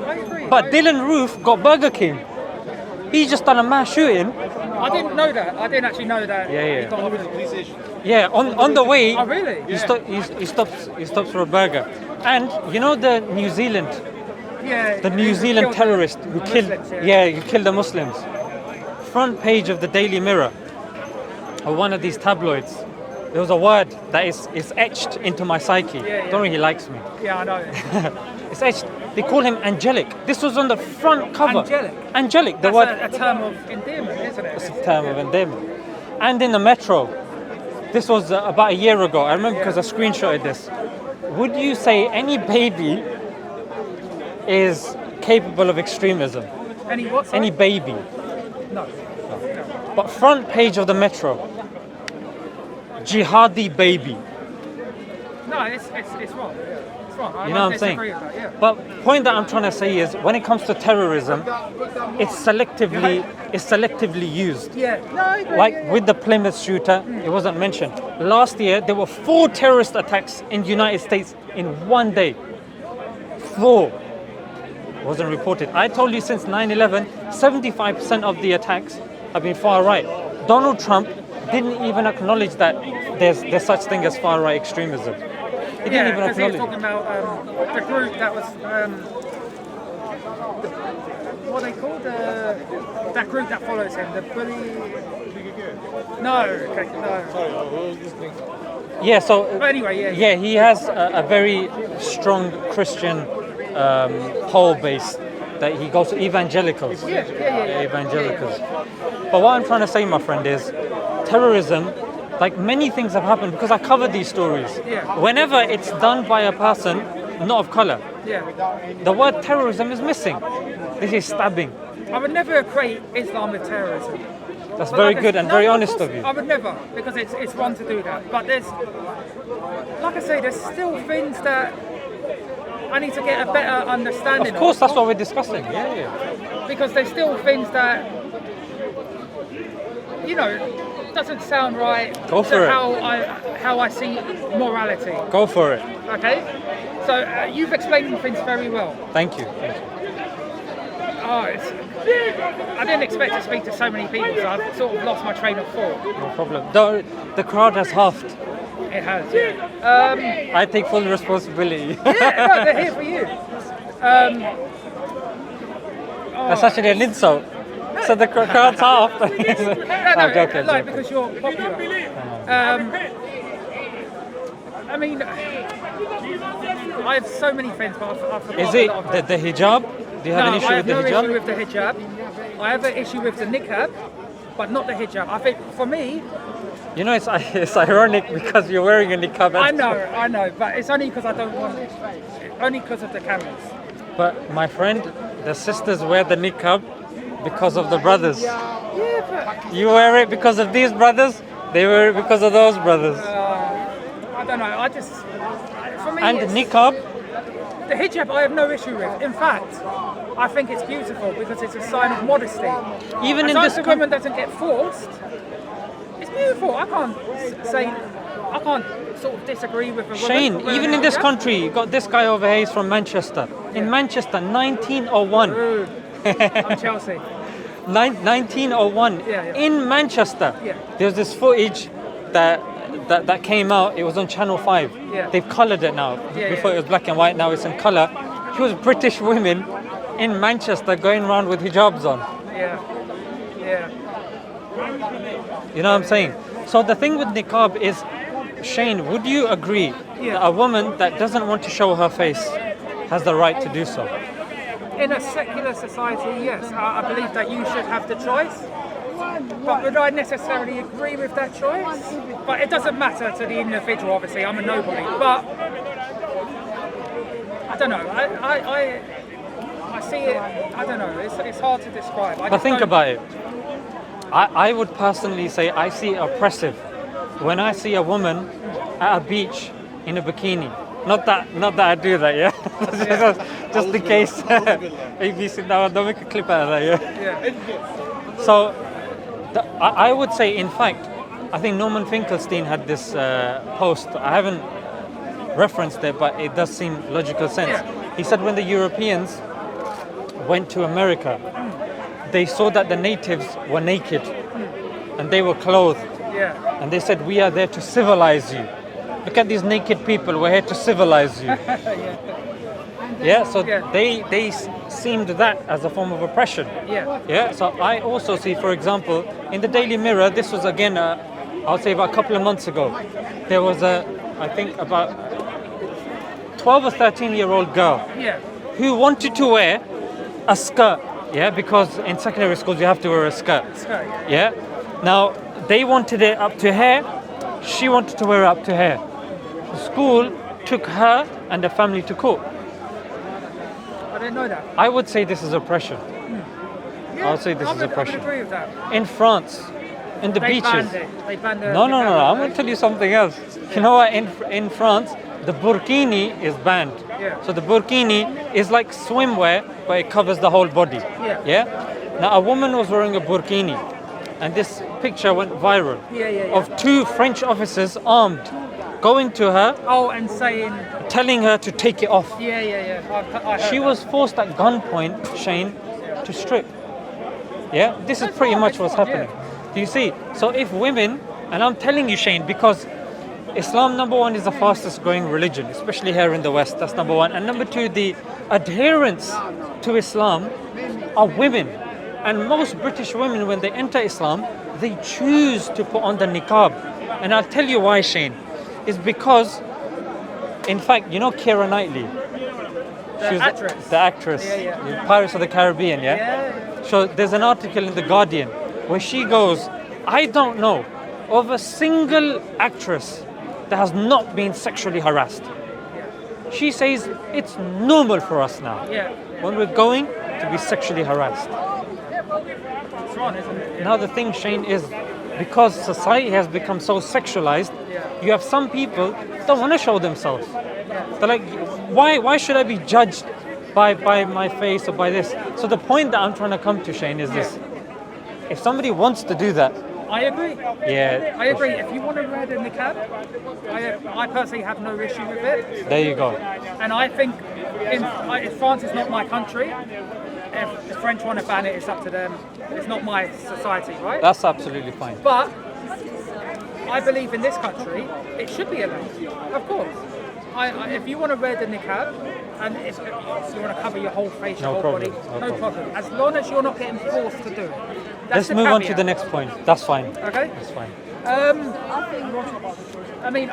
I agree. But Dylan Roof got Burger King. He just done a mass shooting. I didn't know that. I didn't actually know that. Yeah. he got- Yeah, on the way. Oh, really? He stops for a burger. And you know the New Zealand Killed terrorist who killed Muslims, who killed the Muslims. Front page of the Daily Mirror or one of these tabloids. There was a word that is etched into my psyche. Yeah. Don't really likes me. Yeah, I know. It's etched. They call him angelic. This was on the front cover. Angelic? Angelic. The That's word. a term of endearment, isn't it? It's a term of endearment. And in the metro, this was about a year ago. I remember because I screenshotted this. Would you say any baby is capable of extremism? Any what? sorry? Any baby? No. But front page of the metro, jihadi baby. No, it's wrong. It's wrong. I You know what I'm saying? disagree with that, yeah. But point that I'm trying to say is, when it comes to terrorism, it's selectively used. Yeah. No, I agree. Like with the Plymouth shooter, it wasn't mentioned. Last year, there were 4 terrorist attacks in the United States in one day. 4. Wasn't reported. I told you since 9/11, 75% of the attacks have been far right. Donald Trump didn't even acknowledge that there's such thing as far right extremism. He didn't even because he was acknowledge talking it. about the group that was what are they called? That group that follows him, the bully. No, okay, no. Yeah. So. But anyway, yeah. Yeah, he has a very strong Christian whole base that he goes to evangelicals. Yeah. Evangelicals. But what I'm trying to say, my friend, is terrorism, like many things have happened because I cover these stories. Yeah. Whenever it's done by a person not of color, Yeah. the word terrorism is missing. This is stabbing. I would never equate Islam with terrorism. That's But very like, good and no, very of honest course, of you. I would never, because it's wrong to do that. But there's, like I say, there's still things that I need to get a better understanding Of course, that's what we're discussing. Yeah. because there's still things that, doesn't sound right Go for to it. how I see morality. Go for it. Okay, so you've explained things very well. Thank you. I didn't expect to speak to so many people, so I've sort of lost my train of thought. No problem. The crowd has halved. It has, yeah. I take full responsibility. Yeah, no, they're here for you. That's actually an insult. So the crowd's half. No, I'm joking. like because you're popular. I mean, I have so many friends, but I've forgotten Is it a lot of them. the hijab? Do you have an issue I with have the no hijab? issue with the hijab. I have an issue with the niqab, but not the hijab. I think for me, You know, it's ironic because you're wearing a niqab. I know, but it's only because I don't want it. Only because of the cameras. But my friend, the sisters wear the niqab because of the brothers. Yeah, but You wear it because of these brothers. They wear it because of those brothers. I don't know. I just, for me, And it's, niqab, the The hijab I have no issue with. In fact, I think it's beautiful because it's a sign of modesty. Even as in long this as the woman doesn't get forced, it's beautiful. I can't sort of disagree with a woman. Shane, for wearing even a in this hijab. country, you got this guy over here, he's from Manchester. In Manchester, 1901. Rude. I'm Chelsea. 1901 Yeah. in Manchester. Yeah. There's this footage that came out. It was on Channel 5. Yeah. They've coloured it now. Yeah, Before yeah. it was black and white. Now it's in colour. It was British women in Manchester going around with hijabs on. Yeah. Yeah. You know what I'm saying? So the thing with niqab is, Shane, would you agree that a woman that doesn't want to show her face has the right to do so? In a secular society, yes, I believe that you should have the choice. But would I necessarily agree with that choice? But it doesn't matter to the individual, obviously, I'm a nobody. But, I don't know, I see it, I don't know, it's hard to describe. But think about it. I would personally say I see it oppressive when I see a woman at a beach in a bikini. Not that I do that, yeah? Just in case. ABCDawah, don't make a clip out of that, yeah? So, I would say, in fact, I think Norman Finkelstein had this post. I haven't referenced it, but it does seem logical sense. He said when the Europeans went to America, they saw that the natives were naked and they were clothed. Yeah. And they said, we are there to civilize you. Look at these naked people, we're here to civilize you. Yeah, so they seemed that as a form of oppression. Yeah, so I also see, for example, in the Daily Mirror, this was again, I'll say about a couple of months ago, there was I think about 12 or 13-year-old girl who wanted to wear a skirt, yeah, because in secondary schools you have to wear a skirt. Yeah, now they wanted it up to here, she wanted to wear it up to here. The school took her and the family to court. I didn't know that. I would say this is oppression. I would say this is oppression. I would agree with that. In France, in the beaches. Banned it. They banned the No. I'm going to tell you something else. You know what? In France, the burkini is banned. So the burkini is like swimwear, but it covers the whole body. Yeah. Now a woman was wearing a burkini, and this picture went viral of two French officers armed, going to her. Oh, and telling her to take it off. I heard She was forced at gunpoint, Shane, to strip. Yeah, this is pretty much what's happening. Do you see? So if women, and I'm telling you, Shane, because Islam, number one, is the fastest growing religion, especially here in the West. That's number one. And number two, the adherents to Islam are women. And most British women, when they enter Islam, they choose to put on the niqab. And I'll tell you why, Shane. It's because, in fact, you know Keira Knightley? The actress. Pirates of the Caribbean, So there's an article in The Guardian where she goes, I don't know of a single actress that has not been sexually harassed. She says it's normal for us now when we're going to be sexually harassed. It's wrong, isn't it? Now the thing, Shane, is because society has become so sexualized, you have some people that don't want to show themselves. They're like, why should I be judged by my face or by this? So the point that I'm trying to come to, Shane, is this. If somebody wants to do that, I agree. Yeah. I agree. If you want to wear the niqab, I personally have no issue with it. There you go. And I think if France is not my country, if the French want to ban it, it's up to them. It's not my society, right? That's absolutely fine. But I believe in this country, it should be allowed. Of course. If you want to wear the niqab, and if you want to cover your whole face, your whole body, no problem. As long as you're not getting forced to do it. Let's move on to the next point. That's fine. Okay. That's fine. I mean,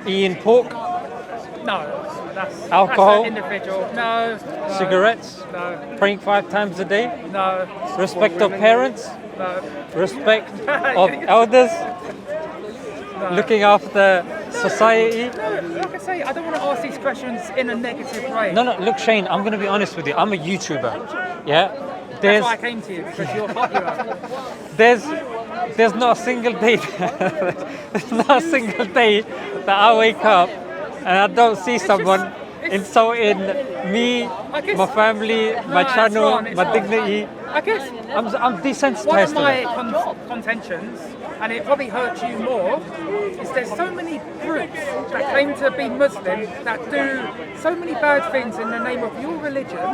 Eating pork? no. That's Alcohol? That's an individual. No. Cigarettes? No. Praying 5 times a day? No. Respect of parents? No. Respect of elders? No. Looking after society? No, like I say, I don't want to ask these questions in a negative way. No, look, Shane, I'm going to be honest with you. I'm a YouTuber. Yeah? That's why I came to you, because you're popular. There's not a single day that I wake up and I don't see someone insulting me, I guess- my family, my it's channel, wrong, it's my wrong. dignity. I guess I'm desensitized one of to my that. contentions, and it probably hurts you more, is there's so many groups that claim to be Muslim that do so many bad things in the name of your religion,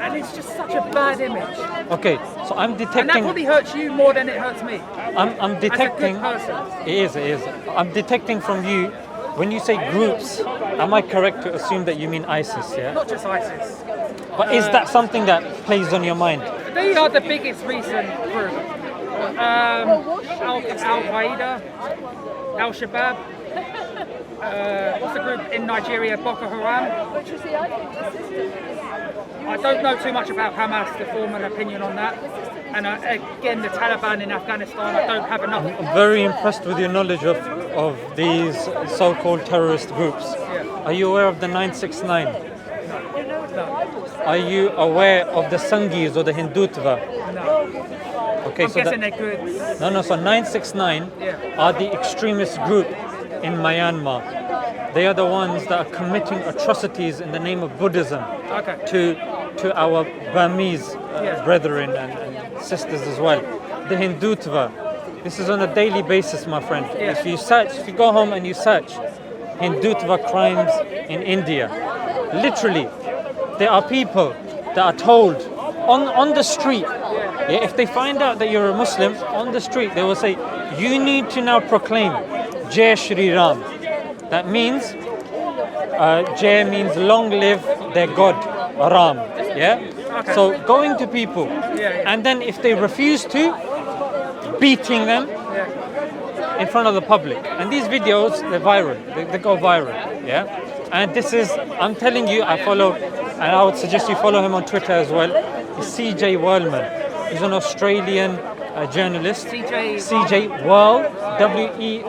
and it's just such a bad image. Okay, so I'm And that detecting. probably hurts you more than it hurts me. I'm detecting. As a good person. It is. I'm detecting from you when you say groups. Am I correct to assume that you mean ISIS? Yeah. Not just ISIS. But is that something that plays on your mind? They are the biggest recent group. Al-Qaeda, Al-Shabaab. What's the group in Nigeria? Boko Haram. I don't know too much about Hamas to form an opinion on that. And again, the Taliban in Afghanistan, I don't have enough. I'm very impressed with your knowledge of these so-called terrorist groups. Are you aware of the 969? Are you aware of the Sangis or the Hindutva? No. Okay, I'm so guessing that, they're good. no, so 969 are the extremist group in Myanmar. They are the ones that are committing atrocities in the name of Buddhism Okay. to our Burmese Yeah. brethren and sisters as well. The Hindutva, this is on a daily basis, my friend. Yeah. If you go home and you search Hindutva crimes in India, literally, there are people that are told on the street, yeah, if they find out that you're a Muslim, on the street, they will say, you need to now proclaim Jai Shri Ram. That means, Jai means long live their God, Ram. Yeah? Okay. So going to people, Yeah. and then if they refuse to, beating them Yeah. in front of the public. And these videos, they're viral. They go viral. Yeah? And this is, I'm telling you, I follow, and I would suggest you follow him on Twitter as well. It's CJ Worlman. He's an Australian journalist. CJ World, Werleman.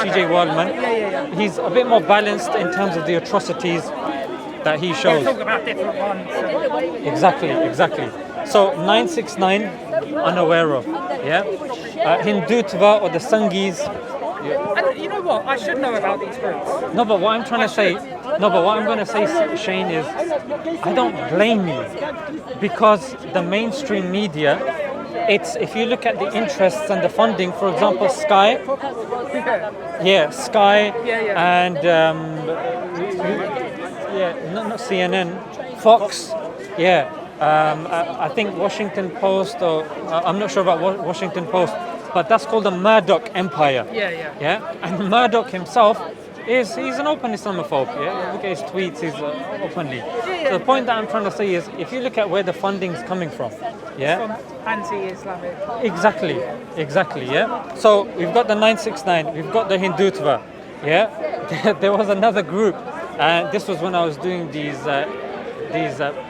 CJ Worlman. Yeah. He's a bit more balanced in terms of the atrocities that he shows. Talk about different ones. Exactly. So 969, unaware of. Yeah. Hindutva or the Sangis. And you know what? I should know about these groups. No, but what I'm trying to say, what I'm going to say, Shane, is I don't blame you because the mainstream media, it's if you look at the interests and the funding, for example, Sky, Sky, and not CNN, Fox, I think Washington Post, or I'm not sure about Washington Post, but that's called the Murdoch Empire. Yeah. And Murdoch himself he's an open Islamophobe. Yeah, look at his tweets. He's openly. So the point that I'm trying to say is, if you look at where the funding's coming from, From anti-Islamic. exactly. Yeah. So we've got the 969. We've got the Hindutva. Yeah. There was another group, and this was when I was doing these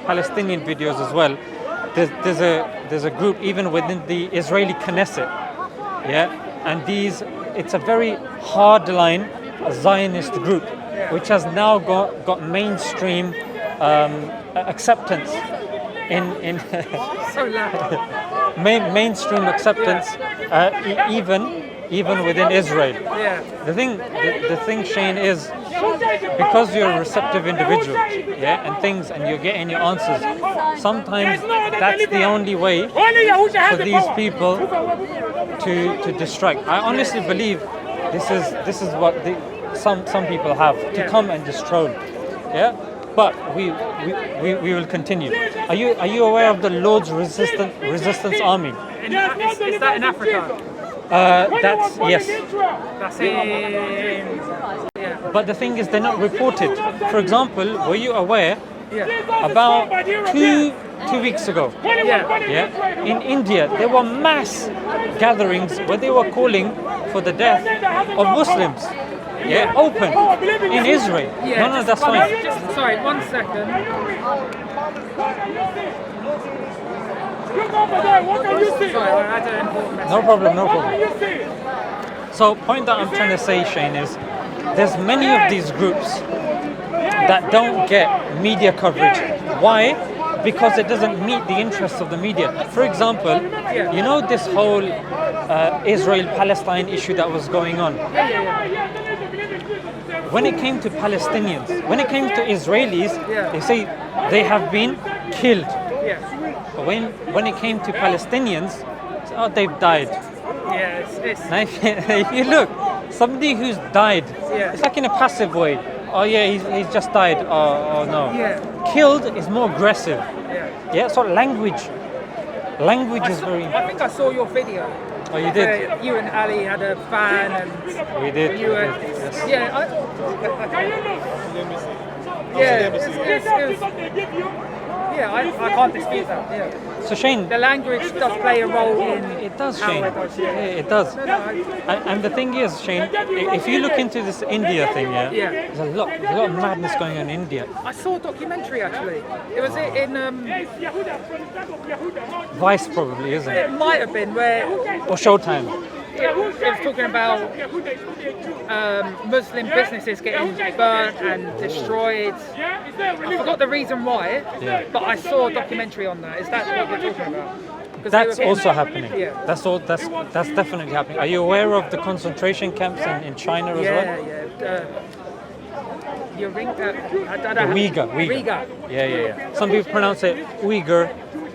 Palestinian videos as well. There's a group even within the Israeli Knesset. Yeah, and it's a very hardline Zionist group, which has now got mainstream acceptance in So loud. mainstream acceptance even within Israel. Yeah. The thing, Shane, is because you're a receptive individual, and you're getting your answers. Sometimes that's the only way for these people to distract. I honestly believe this is what some people have to come and just troll. Yeah, but we will continue. Are you aware of the Lord's Resistance Army? Is that in Africa? That's yes. That's in. Yeah. But the thing is, they're not reported. For example, were you aware Yeah. about two weeks ago? Yeah. In India, there were mass gatherings where they were calling for the death of Muslims. Yeah, open in Israel. Yeah. No, that's fine. Sorry, 1 second. Sorry, I had an important message. No problem. So, point that I'm trying to say, Shane, is there's many of these groups that don't get media coverage. Why? Because it doesn't meet the interests of the media. For example, you know this whole Israel-Palestine issue that was going on. when it came to Palestinians, when it came to Israelis, Yeah. they say they have been killed. Yeah. But when it came to Palestinians, it's, oh, they've died. Yeah. It's Now, if you look, somebody who's died, Yeah. it's like in a passive way. Oh yeah, he's just died. Oh no. Yeah. Killed is more aggressive. yeah. Yeah. So language is very. I think I saw your video. Oh, you did. Where you and Ali had a fan, and We did. you were. Yes. Yeah. I can't dispute that. Yeah. So Shane, The language does play a role in. it does, how Shane. it does, Yeah, yeah. it does. No, I- And the thing is, Shane, if you look into this India thing, Yeah. there's a lot of madness going on in India. I saw a documentary actually. It was in. Vice probably, isn't It it? might have been where Or Showtime. it was talking about Muslim businesses getting burnt and destroyed. I forgot the reason why, Yeah. but I saw a documentary on that. Is that what you're talking about? 'Cause they That's were getting- also happening. Yeah. That's definitely happening. Are you aware of the concentration camps in China as well? Yeah. I don't know. Uyghur. Uyghur. Yeah. Some people pronounce it Uyghur.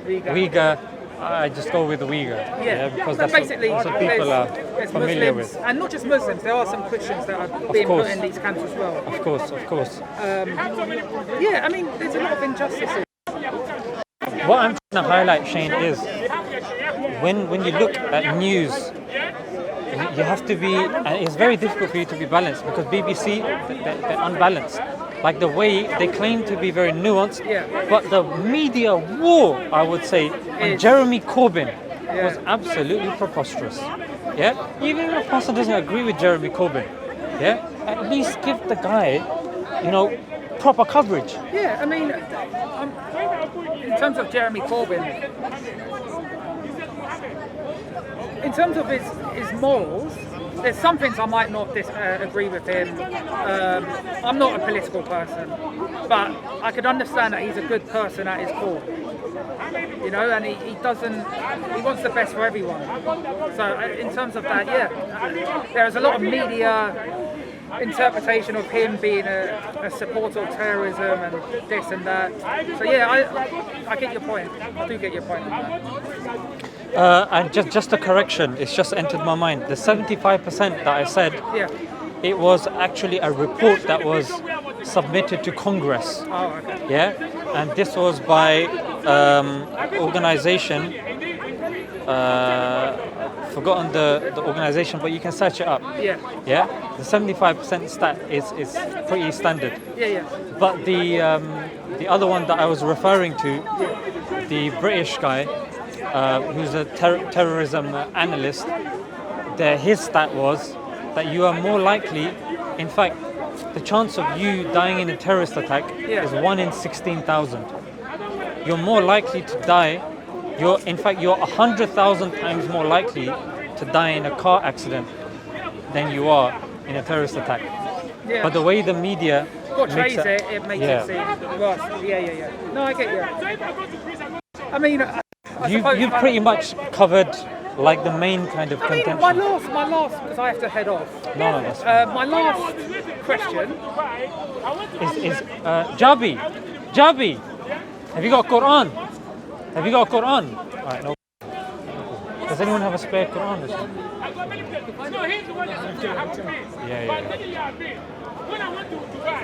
Uyghur. Uyghur. I just go with Uyghur. Yeah, Because but that's basically, what people are there's familiar Muslims, with. and not just Muslims. There are some Christians that are being course. put in these camps as well. Of course. Yeah, I mean, there's a lot of injustices. What I'm trying to highlight, Shane, is when you look at news, you have to be, and it's very difficult for you to be balanced because BBC, they're unbalanced. Like the way they claim to be very nuanced, Yeah. but the media war, I would say, on Is- Jeremy Corbyn was Yeah. absolutely preposterous. Yeah, even if a person doesn't agree with Jeremy Corbyn, yeah, at least give the guy, proper coverage. Yeah, I mean, in terms of Jeremy Corbyn, in terms of his morals, there's some things I might not agree with him. I'm not a political person, but I could understand that he's a good person at his core. And he wants the best for everyone. So in terms of that, yeah, there is a lot of media interpretation of him being a supporter of terrorism and this and that. So yeah, I get your point. I do get your point. And just a correction, it's just entered my mind. The 75% that I said, Yeah. it was actually a report that was submitted to Congress. Oh, okay. Yeah, and this was by organization. Forgotten the organization, but you can search it up. Yeah. Yeah, the 75% stat is pretty standard. Yeah. But the other one that I was referring to, the British guy, who's a terrorism analyst, his stat was that you are more likely, in fact, the chance of you dying in a terrorist attack Yeah. is 1 in 16,000. You're more likely to die. You're 100,000 times more likely to die in a car accident than you are in a terrorist attack. Yeah. But the way the media Portrays makes it makes Yeah. it seem worse. Yeah. No, I get you. I mean, I suppose You've pretty much covered like the main kind of I mean, contention. my last, because I have to head off. No, that's fine. My last question. Is Jabi, have you got Quran? Have you got Quran? Alright, no. Does anyone have a spare Quran or something? Yeah. When I went to Dubai,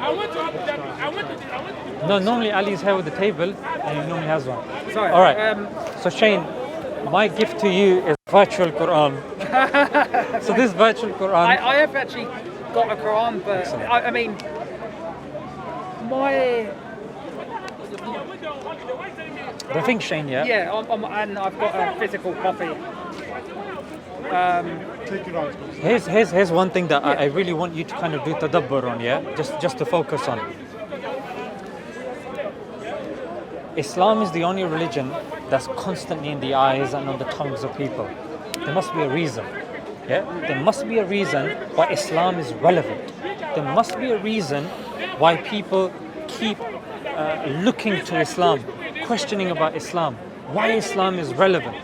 I went to Abu Dhabi. I went to No, normally Ali's here with the table and he normally has one. Sorry. Alright, so Shane, my gift to you is virtual Quran. So this virtual Quran, I have actually got a Quran, but I mean, the thing, Shane, yeah? and I've got a physical copy. Here's one thing that I really want you to kind of do tadabbur on, yeah? Just to focus on. Islam is the only religion that's constantly in the eyes and on the tongues of people. There must be a reason. Yeah? There must be a reason why Islam is relevant. There must be a reason why people keep looking to Islam, questioning about Islam, why Islam is relevant.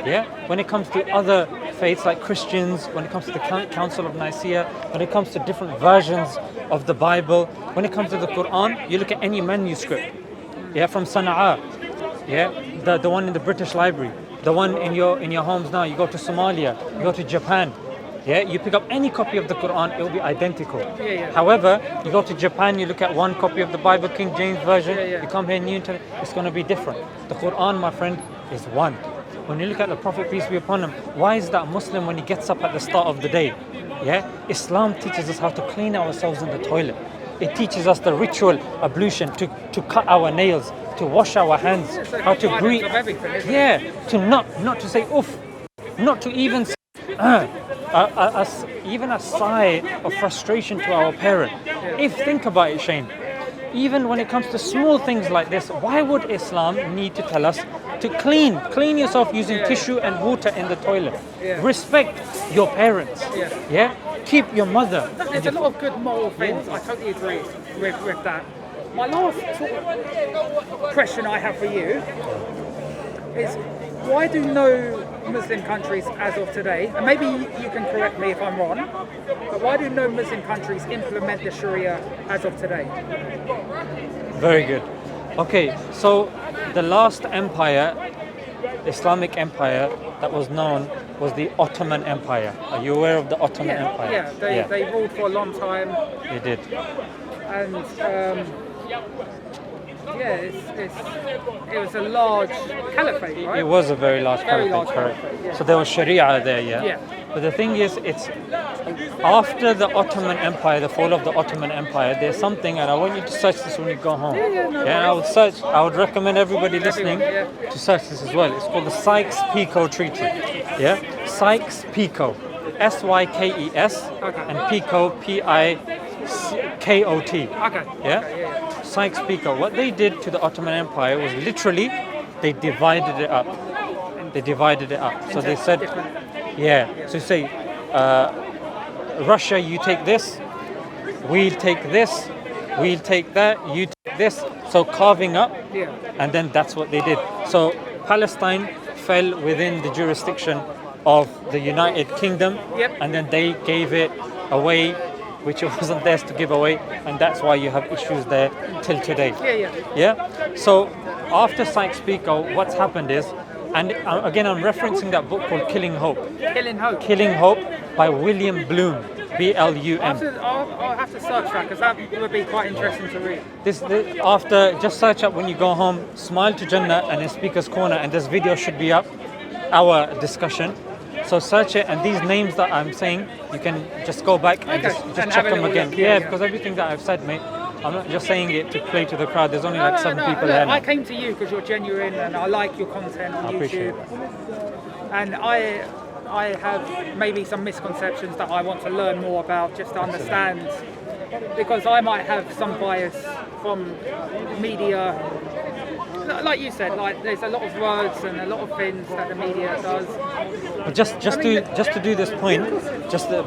Yeah? When it comes to other faiths like Christians, when it comes to the Council of Nicaea, when it comes to different versions of the Bible, when it comes to the Quran, you look at any manuscript, from Sana'a, the one in the British Library, the one in your homes now. You go to Somalia, you go to Japan, you pick up any copy of the Quran, it will be identical. However, you go to Japan, you look at one copy of the Bible, King James Version, you come here, it's going to be different. The Quran, my friend, is one. When you look at the Prophet, peace be upon him, why is that Muslim when he gets up at the start of the day? Islam teaches us how to clean ourselves in the toilet. It teaches us the ritual ablution, to cut our nails, to wash our hands, how to breathe. To not to say oof, not to even say, even a sigh of frustration to our parent. Think about it, Shane. Even when it comes to small things like this, why would Islam need to tell us to clean yourself using tissue and water in the toilet? Respect your parents. Keep your mother. There's a lot of good moral things. I totally agree with that. My last question I have for you is, why do no Muslim countries as of today, and maybe you can correct me if I'm wrong, but why do no Muslim countries implement the Sharia as of today? Very good. Okay, so the last empire, Islamic empire that was known was the Ottoman Empire. Are you aware of the Ottoman Empire? They ruled for a long time. They did. And it was a large caliphate, right? It was a very large caliphate, correct. So there was Sharia there, But the thing is, it's after the Ottoman Empire, the fall of the Ottoman Empire, there's something, and I want you to search this when you go home. And I would recommend everybody listening to search this as well. It's called the Sykes-Pico Treaty. Sykes-Pico. Sykes, and Pico, Pikot. Sykes-Pico. What they did to the Ottoman Empire was literally they divided it up. So they said, So you say, Russia, you take this, we'll take this, we'll take that, you take this. So carving up, and then that's what they did. So Palestine fell within the jurisdiction of the United Kingdom, and then they gave it away, which it wasn't theirs to give away, and that's why you have issues there till today. So after Sykes-Picot, what's happened is, and again I'm referencing that book called Killing Hope by William Bloom, B-L-U-M. I'll have to search that, because that would be quite interesting to read. This after, just search up when you go home, Smile to Jannah and in Speaker's Corner, and this video should be up, our discussion. So search it, and these names that I'm saying, you can just go back and just check them again. Because everything that I've said, mate, I'm not just saying it to play to the crowd. There's only like 7 people here now. I came to you because you're genuine, and I like your content on YouTube. And I have maybe some misconceptions that I want to learn more about, just to understand, because I might have some bias from media. Like you said, there's a lot of words and a lot of things that the media does. But just to do this point,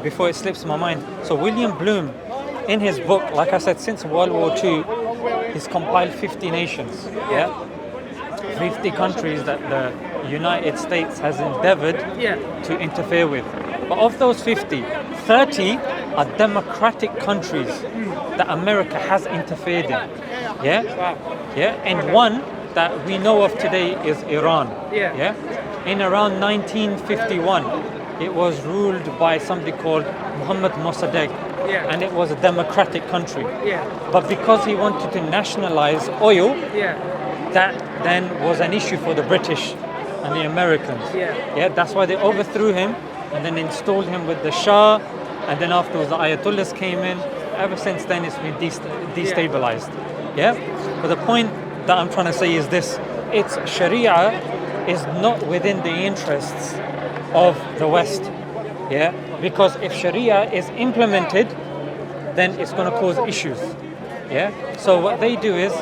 before it slips my mind. So William Bloom, in his book, like I said, since World War II, he's compiled 50 nations. 50 countries that the United States has endeavored to interfere with. But of those 50, 30 are democratic countries that America has interfered in. And one that we know of today is Iran. In around 1951, it was ruled by somebody called Mohammad Mossadegh, and it was a democratic country. But because he wanted to nationalize oil, that then was an issue for the British and the Americans. That's why they overthrew him and then installed him with the Shah, and then afterwards the Ayatollahs came in. Ever since then it's been destabilized. But the point that I'm trying to say is this: it's Sharia is not within the interests of the West. Because if Sharia is implemented, then it's going to cause issues. So what they do is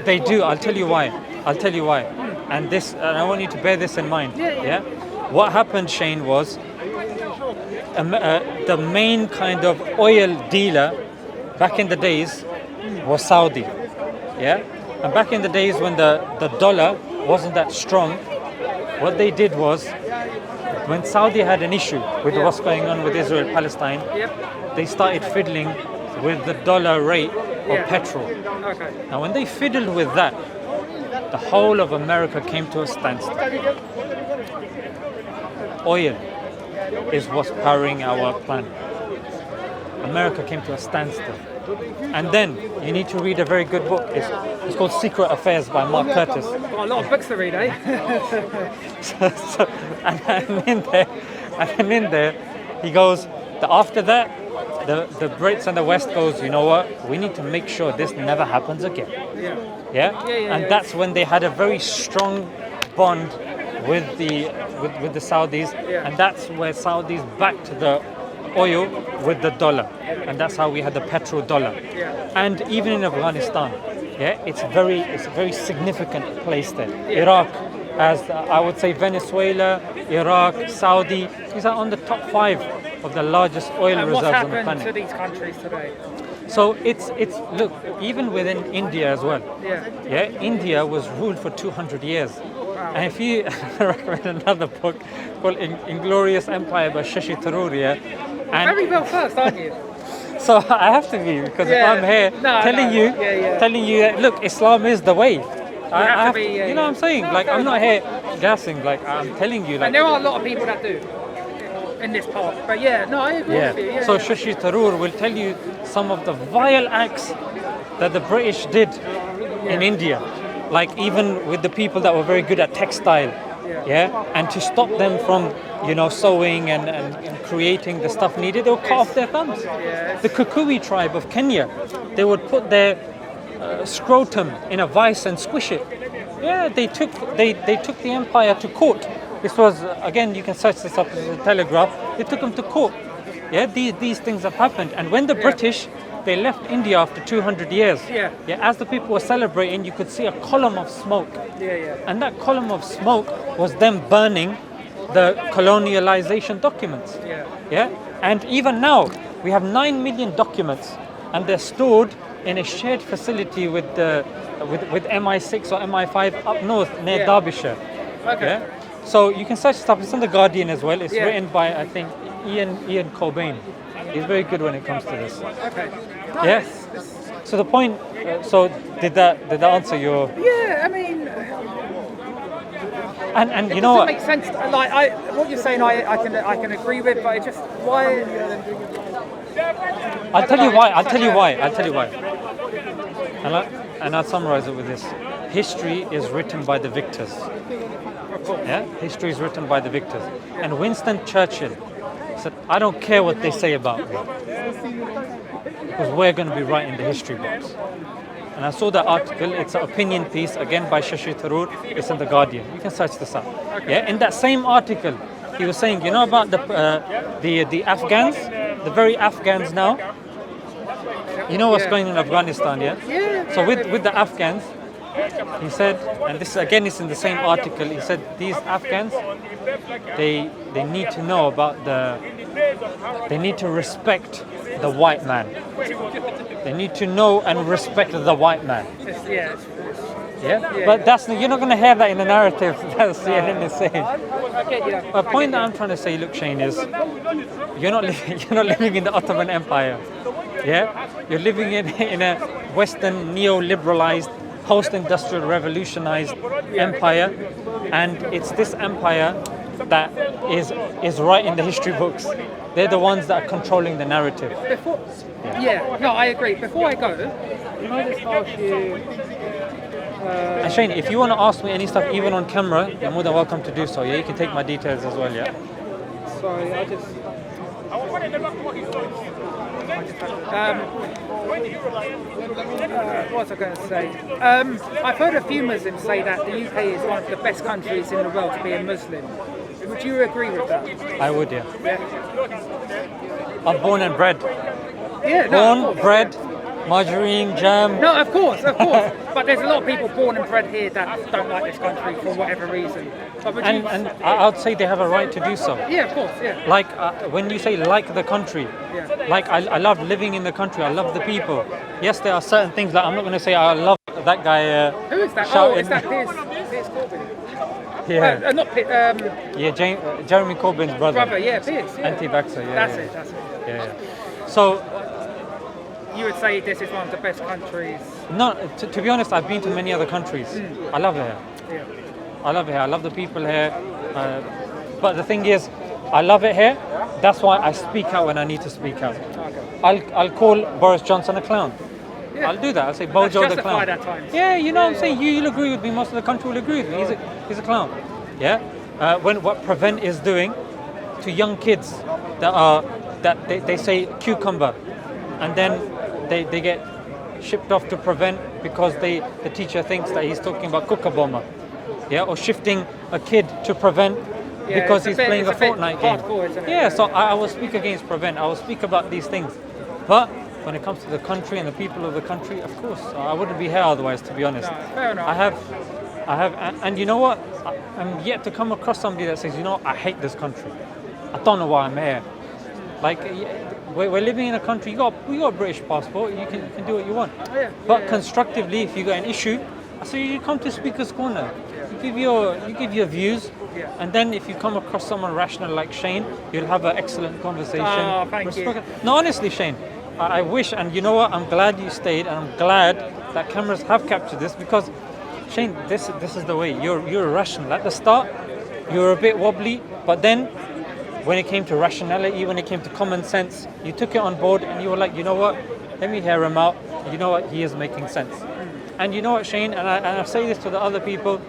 they do. I'll tell you why. And I want you to bear this in mind. What happened, Shane, was the main kind of oil dealer back in the days was Saudi. And back in the days when the dollar wasn't that strong, what they did was when Saudi had an issue with Yeah. what's going on with Israel Palestine, Yep. they started fiddling with the dollar rate of Yeah. petrol. Okay. Now, when they fiddled with that, the whole of America came to a standstill. Oil is what's powering our planet. America came to a standstill. And then you need to read a very good book. It's called Secret Affairs by Mark Curtis. Got a lot of books to read, eh? And in there, he goes, after that, the Brits and the West goes, you know what, we need to make sure this never happens again. Yeah? And that's when they had a very strong bond with the Saudis, and that's where Saudis backed the oil with the dollar, and that's how we had the petrodollar. And even in Afghanistan, it's a very significant place there. Iraq, as I would say, Venezuela, Iraq, Saudi, these are on the top 5 of the largest oil And what's reserves on the happened planet. to these countries today? So it's look, even within India as well. India was ruled for 200 years. And if you recommend another book called Inglorious Empire by Shashi Tharoor, and Very well first, aren't you? so I have to be, because if I'm here telling you that, look, Islam is the way. I have to, you know what I'm saying? Like, I'm not here gassing, like, I'm telling you, like. And there are a lot of people that do in this part. But I agree with you. So Shashi Tharoor will tell you some of the vile acts that the British did in India. Like, even with the people that were very good at textile. And to stop them from, sewing and creating the stuff needed, they would cut off their thumbs. The Kikuyu tribe of Kenya, they would put their scrotum in a vice and squish it. They took the empire to court. This was, again, you can search this up in the Telegraph. They took them to court. These things have happened. And when the British, they left India after 200 years. As the people were celebrating, you could see a column of smoke. And that column of smoke was them burning the colonialization documents. And even now, we have 9 million documents, and they're stored in a shared facility with MI6 or MI5 up north near Derbyshire. So you can search stuff. It's on the Guardian as well. It's written by, I think, Ian Cobain. He's very good when it comes to this. So the point. So did that answer your? I mean. And you know what? It makes sense. Like what you're saying, I can agree with, but it just why. I'll tell you why. And I'll summarize it with this: history is written by the victors. History is written by the victors. And Winston Churchill said, "I don't care what they say about me, because we're going to be writing the history books." And I saw that article. It's an opinion piece, again by Shashi Tharoor. It's in the Guardian. You can search this up. In that same article, he was saying, about the Afghans, the very Afghans now. You know what's going on in Afghanistan, So with the Afghans, he said, and this again is in the same article. He said these Afghans, they need to know about they need to respect the white man. They need to know and respect the white man. But you're not going to hear that in the narrative that CNN is saying. The point that I'm trying to say, look, Shane, is you're not living in the Ottoman Empire. You're living in a Western neo-liberalized, post-industrial revolutionized empire, and it's this empire that is right in the history books. They're the ones that are controlling the narrative. I agree. Before I go, can I just ask you? And Shane, if you want to ask me any stuff, even on camera, you're more than welcome to do so. You can take my details as well. Sorry, what was I going to say? I've heard a few Muslims say that the UK is one of the best countries in the world to be a Muslim. Would you agree with that? I would, I'm born and bred. Bred, margarine, jam. No, of course. But there's a lot of people born and bred here that don't like this country for whatever reason. And I'd say they have a right to do so. Of course. Like when you say like the country, like I love living in the country. I love the people. Yes, there are certain things that I'm not going to say I love that guy. Who is that? Shouting. Is that Piers Corbyn? Yeah. Not Pitt. Yeah, Jeremy Corbyn's brother. Yeah, Pierce. Yeah. Anti-vaxxer, yeah. That's yeah. it. That's it. Yeah. So, You would say this is one of the best countries. no, to be honest, I've been to many other countries. I love it here. Yeah. I love it here. I love the people here. But the thing is, I love it here. That's why I speak out when I need to speak out. Okay. I'll call Boris Johnson a clown. Yeah. I'll do that. I'll say Bojo the clown. justified at times. Yeah, you know what I'm saying? You'll agree with me. Most of the country will agree with me. He's a clown. Yeah. When what Prevent is doing to young kids that they say cucumber, and then they get shipped off to Prevent because the teacher thinks that he's talking about Kookaburra. Yeah, or shifting a kid to Prevent Yeah, because it's he's playing a it's bit Fortnite game. hardcore, isn't it? Yeah, so I will speak against Prevent. I will speak about these things. But when it comes to the country and the people of the country, of course, I wouldn't be here otherwise, to be honest. No, fair enough. I have, and you know what? I'm yet to come across somebody that says, you know, I hate this country. I don't know why I'm here. Like, we're living in a country. You got a British passport. You can do what you want. Yeah, But yeah. constructively, if you got an issue, I say you come to Speaker's Corner. You give your views, Yeah. and then if you come across someone rational like Shane, you'll have an excellent conversation. Oh, thank you. No, honestly, Shane, I wish, and you know what? I'm glad you stayed, and I'm glad that cameras have captured this because, Shane, this is the way. You're rational. At the start, you were a bit wobbly, but then when it came to rationality, when it came to common sense, you took it on board, and you were like, you know what? Let me hear him out. You know what? He is making sense. And you know what, Shane? And I say this to the other people.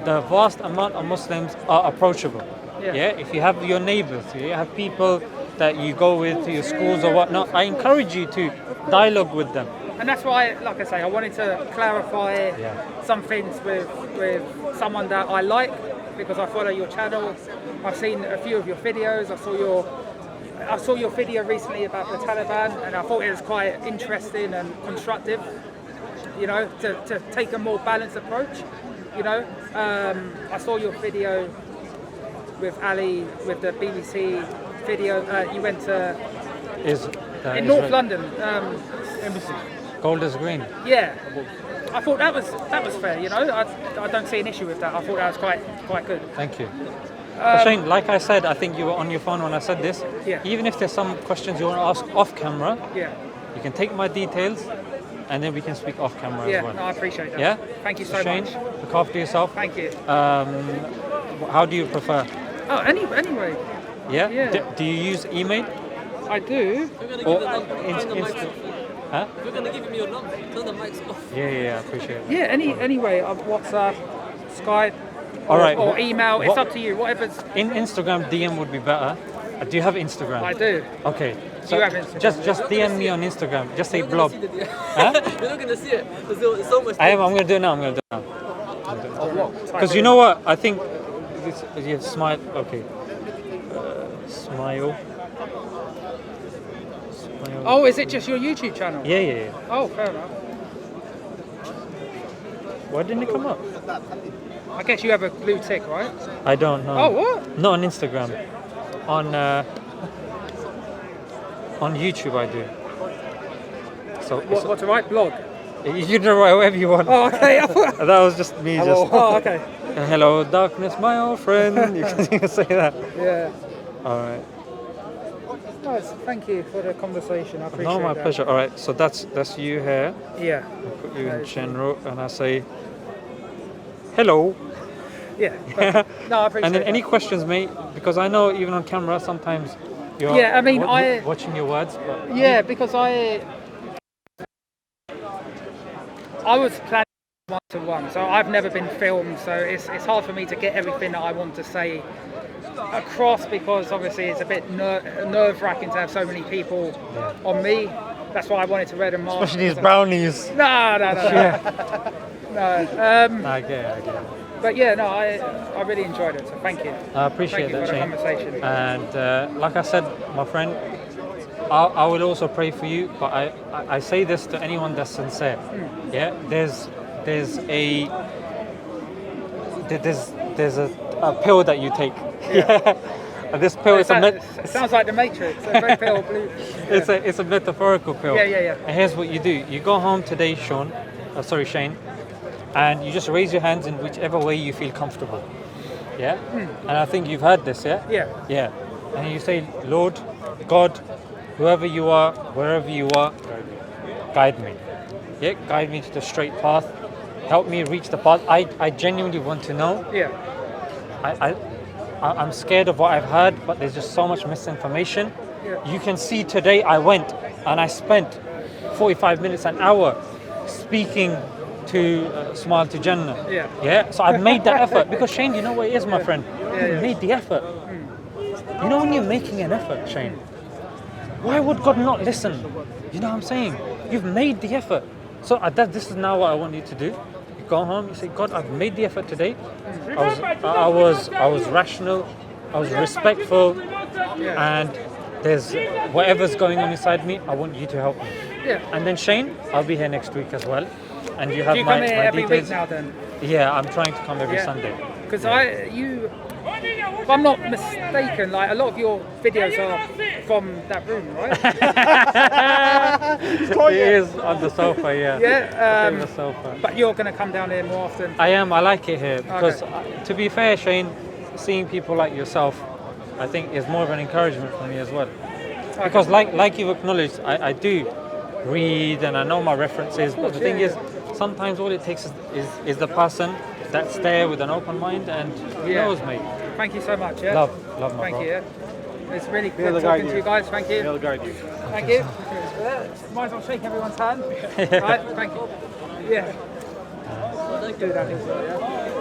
The vast amount of Muslims are approachable. Yeah. If you have your neighbors, you have people that you go with to your schools or whatnot, I encourage you to dialogue with them. And that's why, like I say, I wanted to clarify some things with someone that I like because I follow your channel. I've seen a few of your videos. I saw your video recently about the Taliban, and I thought it was quite interesting and constructive. You know, to take a more balanced approach. You know, I saw your video with Ali with the BBC video. You went to in North London. Gold is green. Yeah, I thought that was fair. You know, I don't see an issue with that. I thought that was quite good. Thank you. Shane, like I said, I think you were on your phone when I said this. Yeah. Even if there's some questions you want to ask off camera, Yeah, you can take my details, and then we can speak off camera yeah. as well. No, I appreciate that. Yeah. Thank you so Shane, much. look after yourself. Thank you. How do you prefer? Oh, anyway, Yeah. Yeah. Do you use email I do. or Turn the mics Insta? off. Huh? If you're gonna give him your number, turn the mics off. Yeah. I appreciate it. Yeah. Anyway, WhatsApp, Skype, All right. or email. It's What- up to you. Whatever's. In Instagram, DM would be better. Do you have Instagram? I do. Okay. So you have Instagram? Just DM me on Instagram. Just say You're not blob. gonna see the Huh? You're not gonna see it. There's so much. I'm gonna do it now. Because you know what? I think this. Yeah, smile. Okay. Smile. Oh, is it just your YouTube channel? Yeah. Oh, fair enough. Why didn't it come up? I guess you have a blue tick, right? I don't know. Oh, what? Not on Instagram. On YouTube, I do. So What's the right blog? you can write whatever you want. Oh, okay. That was just me. Just Oh, okay. hello, darkness, my old friend. You can say that. Yeah. All right. Nice. Thank you for the conversation. I appreciate No, my that. pleasure. All right. So that's you here. Yeah. I'll put you in general, and I say hello. Yeah. Perfect. No, I appreciate And then any that. questions, mate? Because I know even on camera sometimes you're Yeah, I mean, I- watching your words. But Yeah, because I was planning one-to-one, so I've never been filmed, so it's hard for me to get everything that I want to say across because obviously it's a bit nerve-wracking to have so many people on me. That's why I wanted to read them all. especially these brownies. No. No. I get it. But yeah, no, I really enjoyed it, so thank you. I appreciate Thank you that, for the Shane. conversation. And like I said, my friend, I will also pray for you. But I say this to anyone that's sincere. Yeah, there's a pill that you take. Yeah. And this pill is It sounds like the Matrix. A red pill, blue. it's a metaphorical pill. Yeah. And here's what you do: you go home today, Shane, and you just raise your hands in whichever way you feel comfortable. Yeah? And I think you've heard this, yeah? Yeah. Yeah. And you say, Lord, God, whoever you are, wherever you are, guide me. Yeah, guide me to the straight path. Help me reach the path. I genuinely want to know. Yeah. I'm scared of what I've heard, but there's just so much misinformation. Yeah. You can see today I went and I spent 45 minutes, an hour speaking to Smile to Jannah. Yeah. Yeah. So I've made that effort because Shane, you know what it is, my friend? Yeah, You've made the effort. You know when you're making an effort, Shane, why would God not listen? You know what I'm saying? You've made the effort. So this is now what I want you to do. You go home, you say, God, I've made the effort today. I was rational, I was respectful, and there's whatever's going on inside me, I want you to help me. Yeah. And then Shane, I'll be here next week as well. And you have Do you my, come here my every details. week now then? Yeah, I'm trying to come every Yeah. Sunday. Because if I'm not mistaken, like a lot of your videos are from that room, right? He is on the sofa, yeah. Yeah. On the sofa. But you're going to come down here more often. I am. I like it here because, to be fair, Shane, seeing people like yourself, I think is more of an encouragement for me as well. Because, like you've acknowledged, I do read and I know my references. But the thing is, sometimes all it takes is the person that's there with an open mind and knows, mate. Thank you so much. Yeah. Love my Thank bro. you. Yeah. It's really good talking to you guys. Thank you. They'll guide you. Thank you. Might as well shake everyone's hand. Right. Thank you. Yeah. Thank Do you. that as well. Yeah.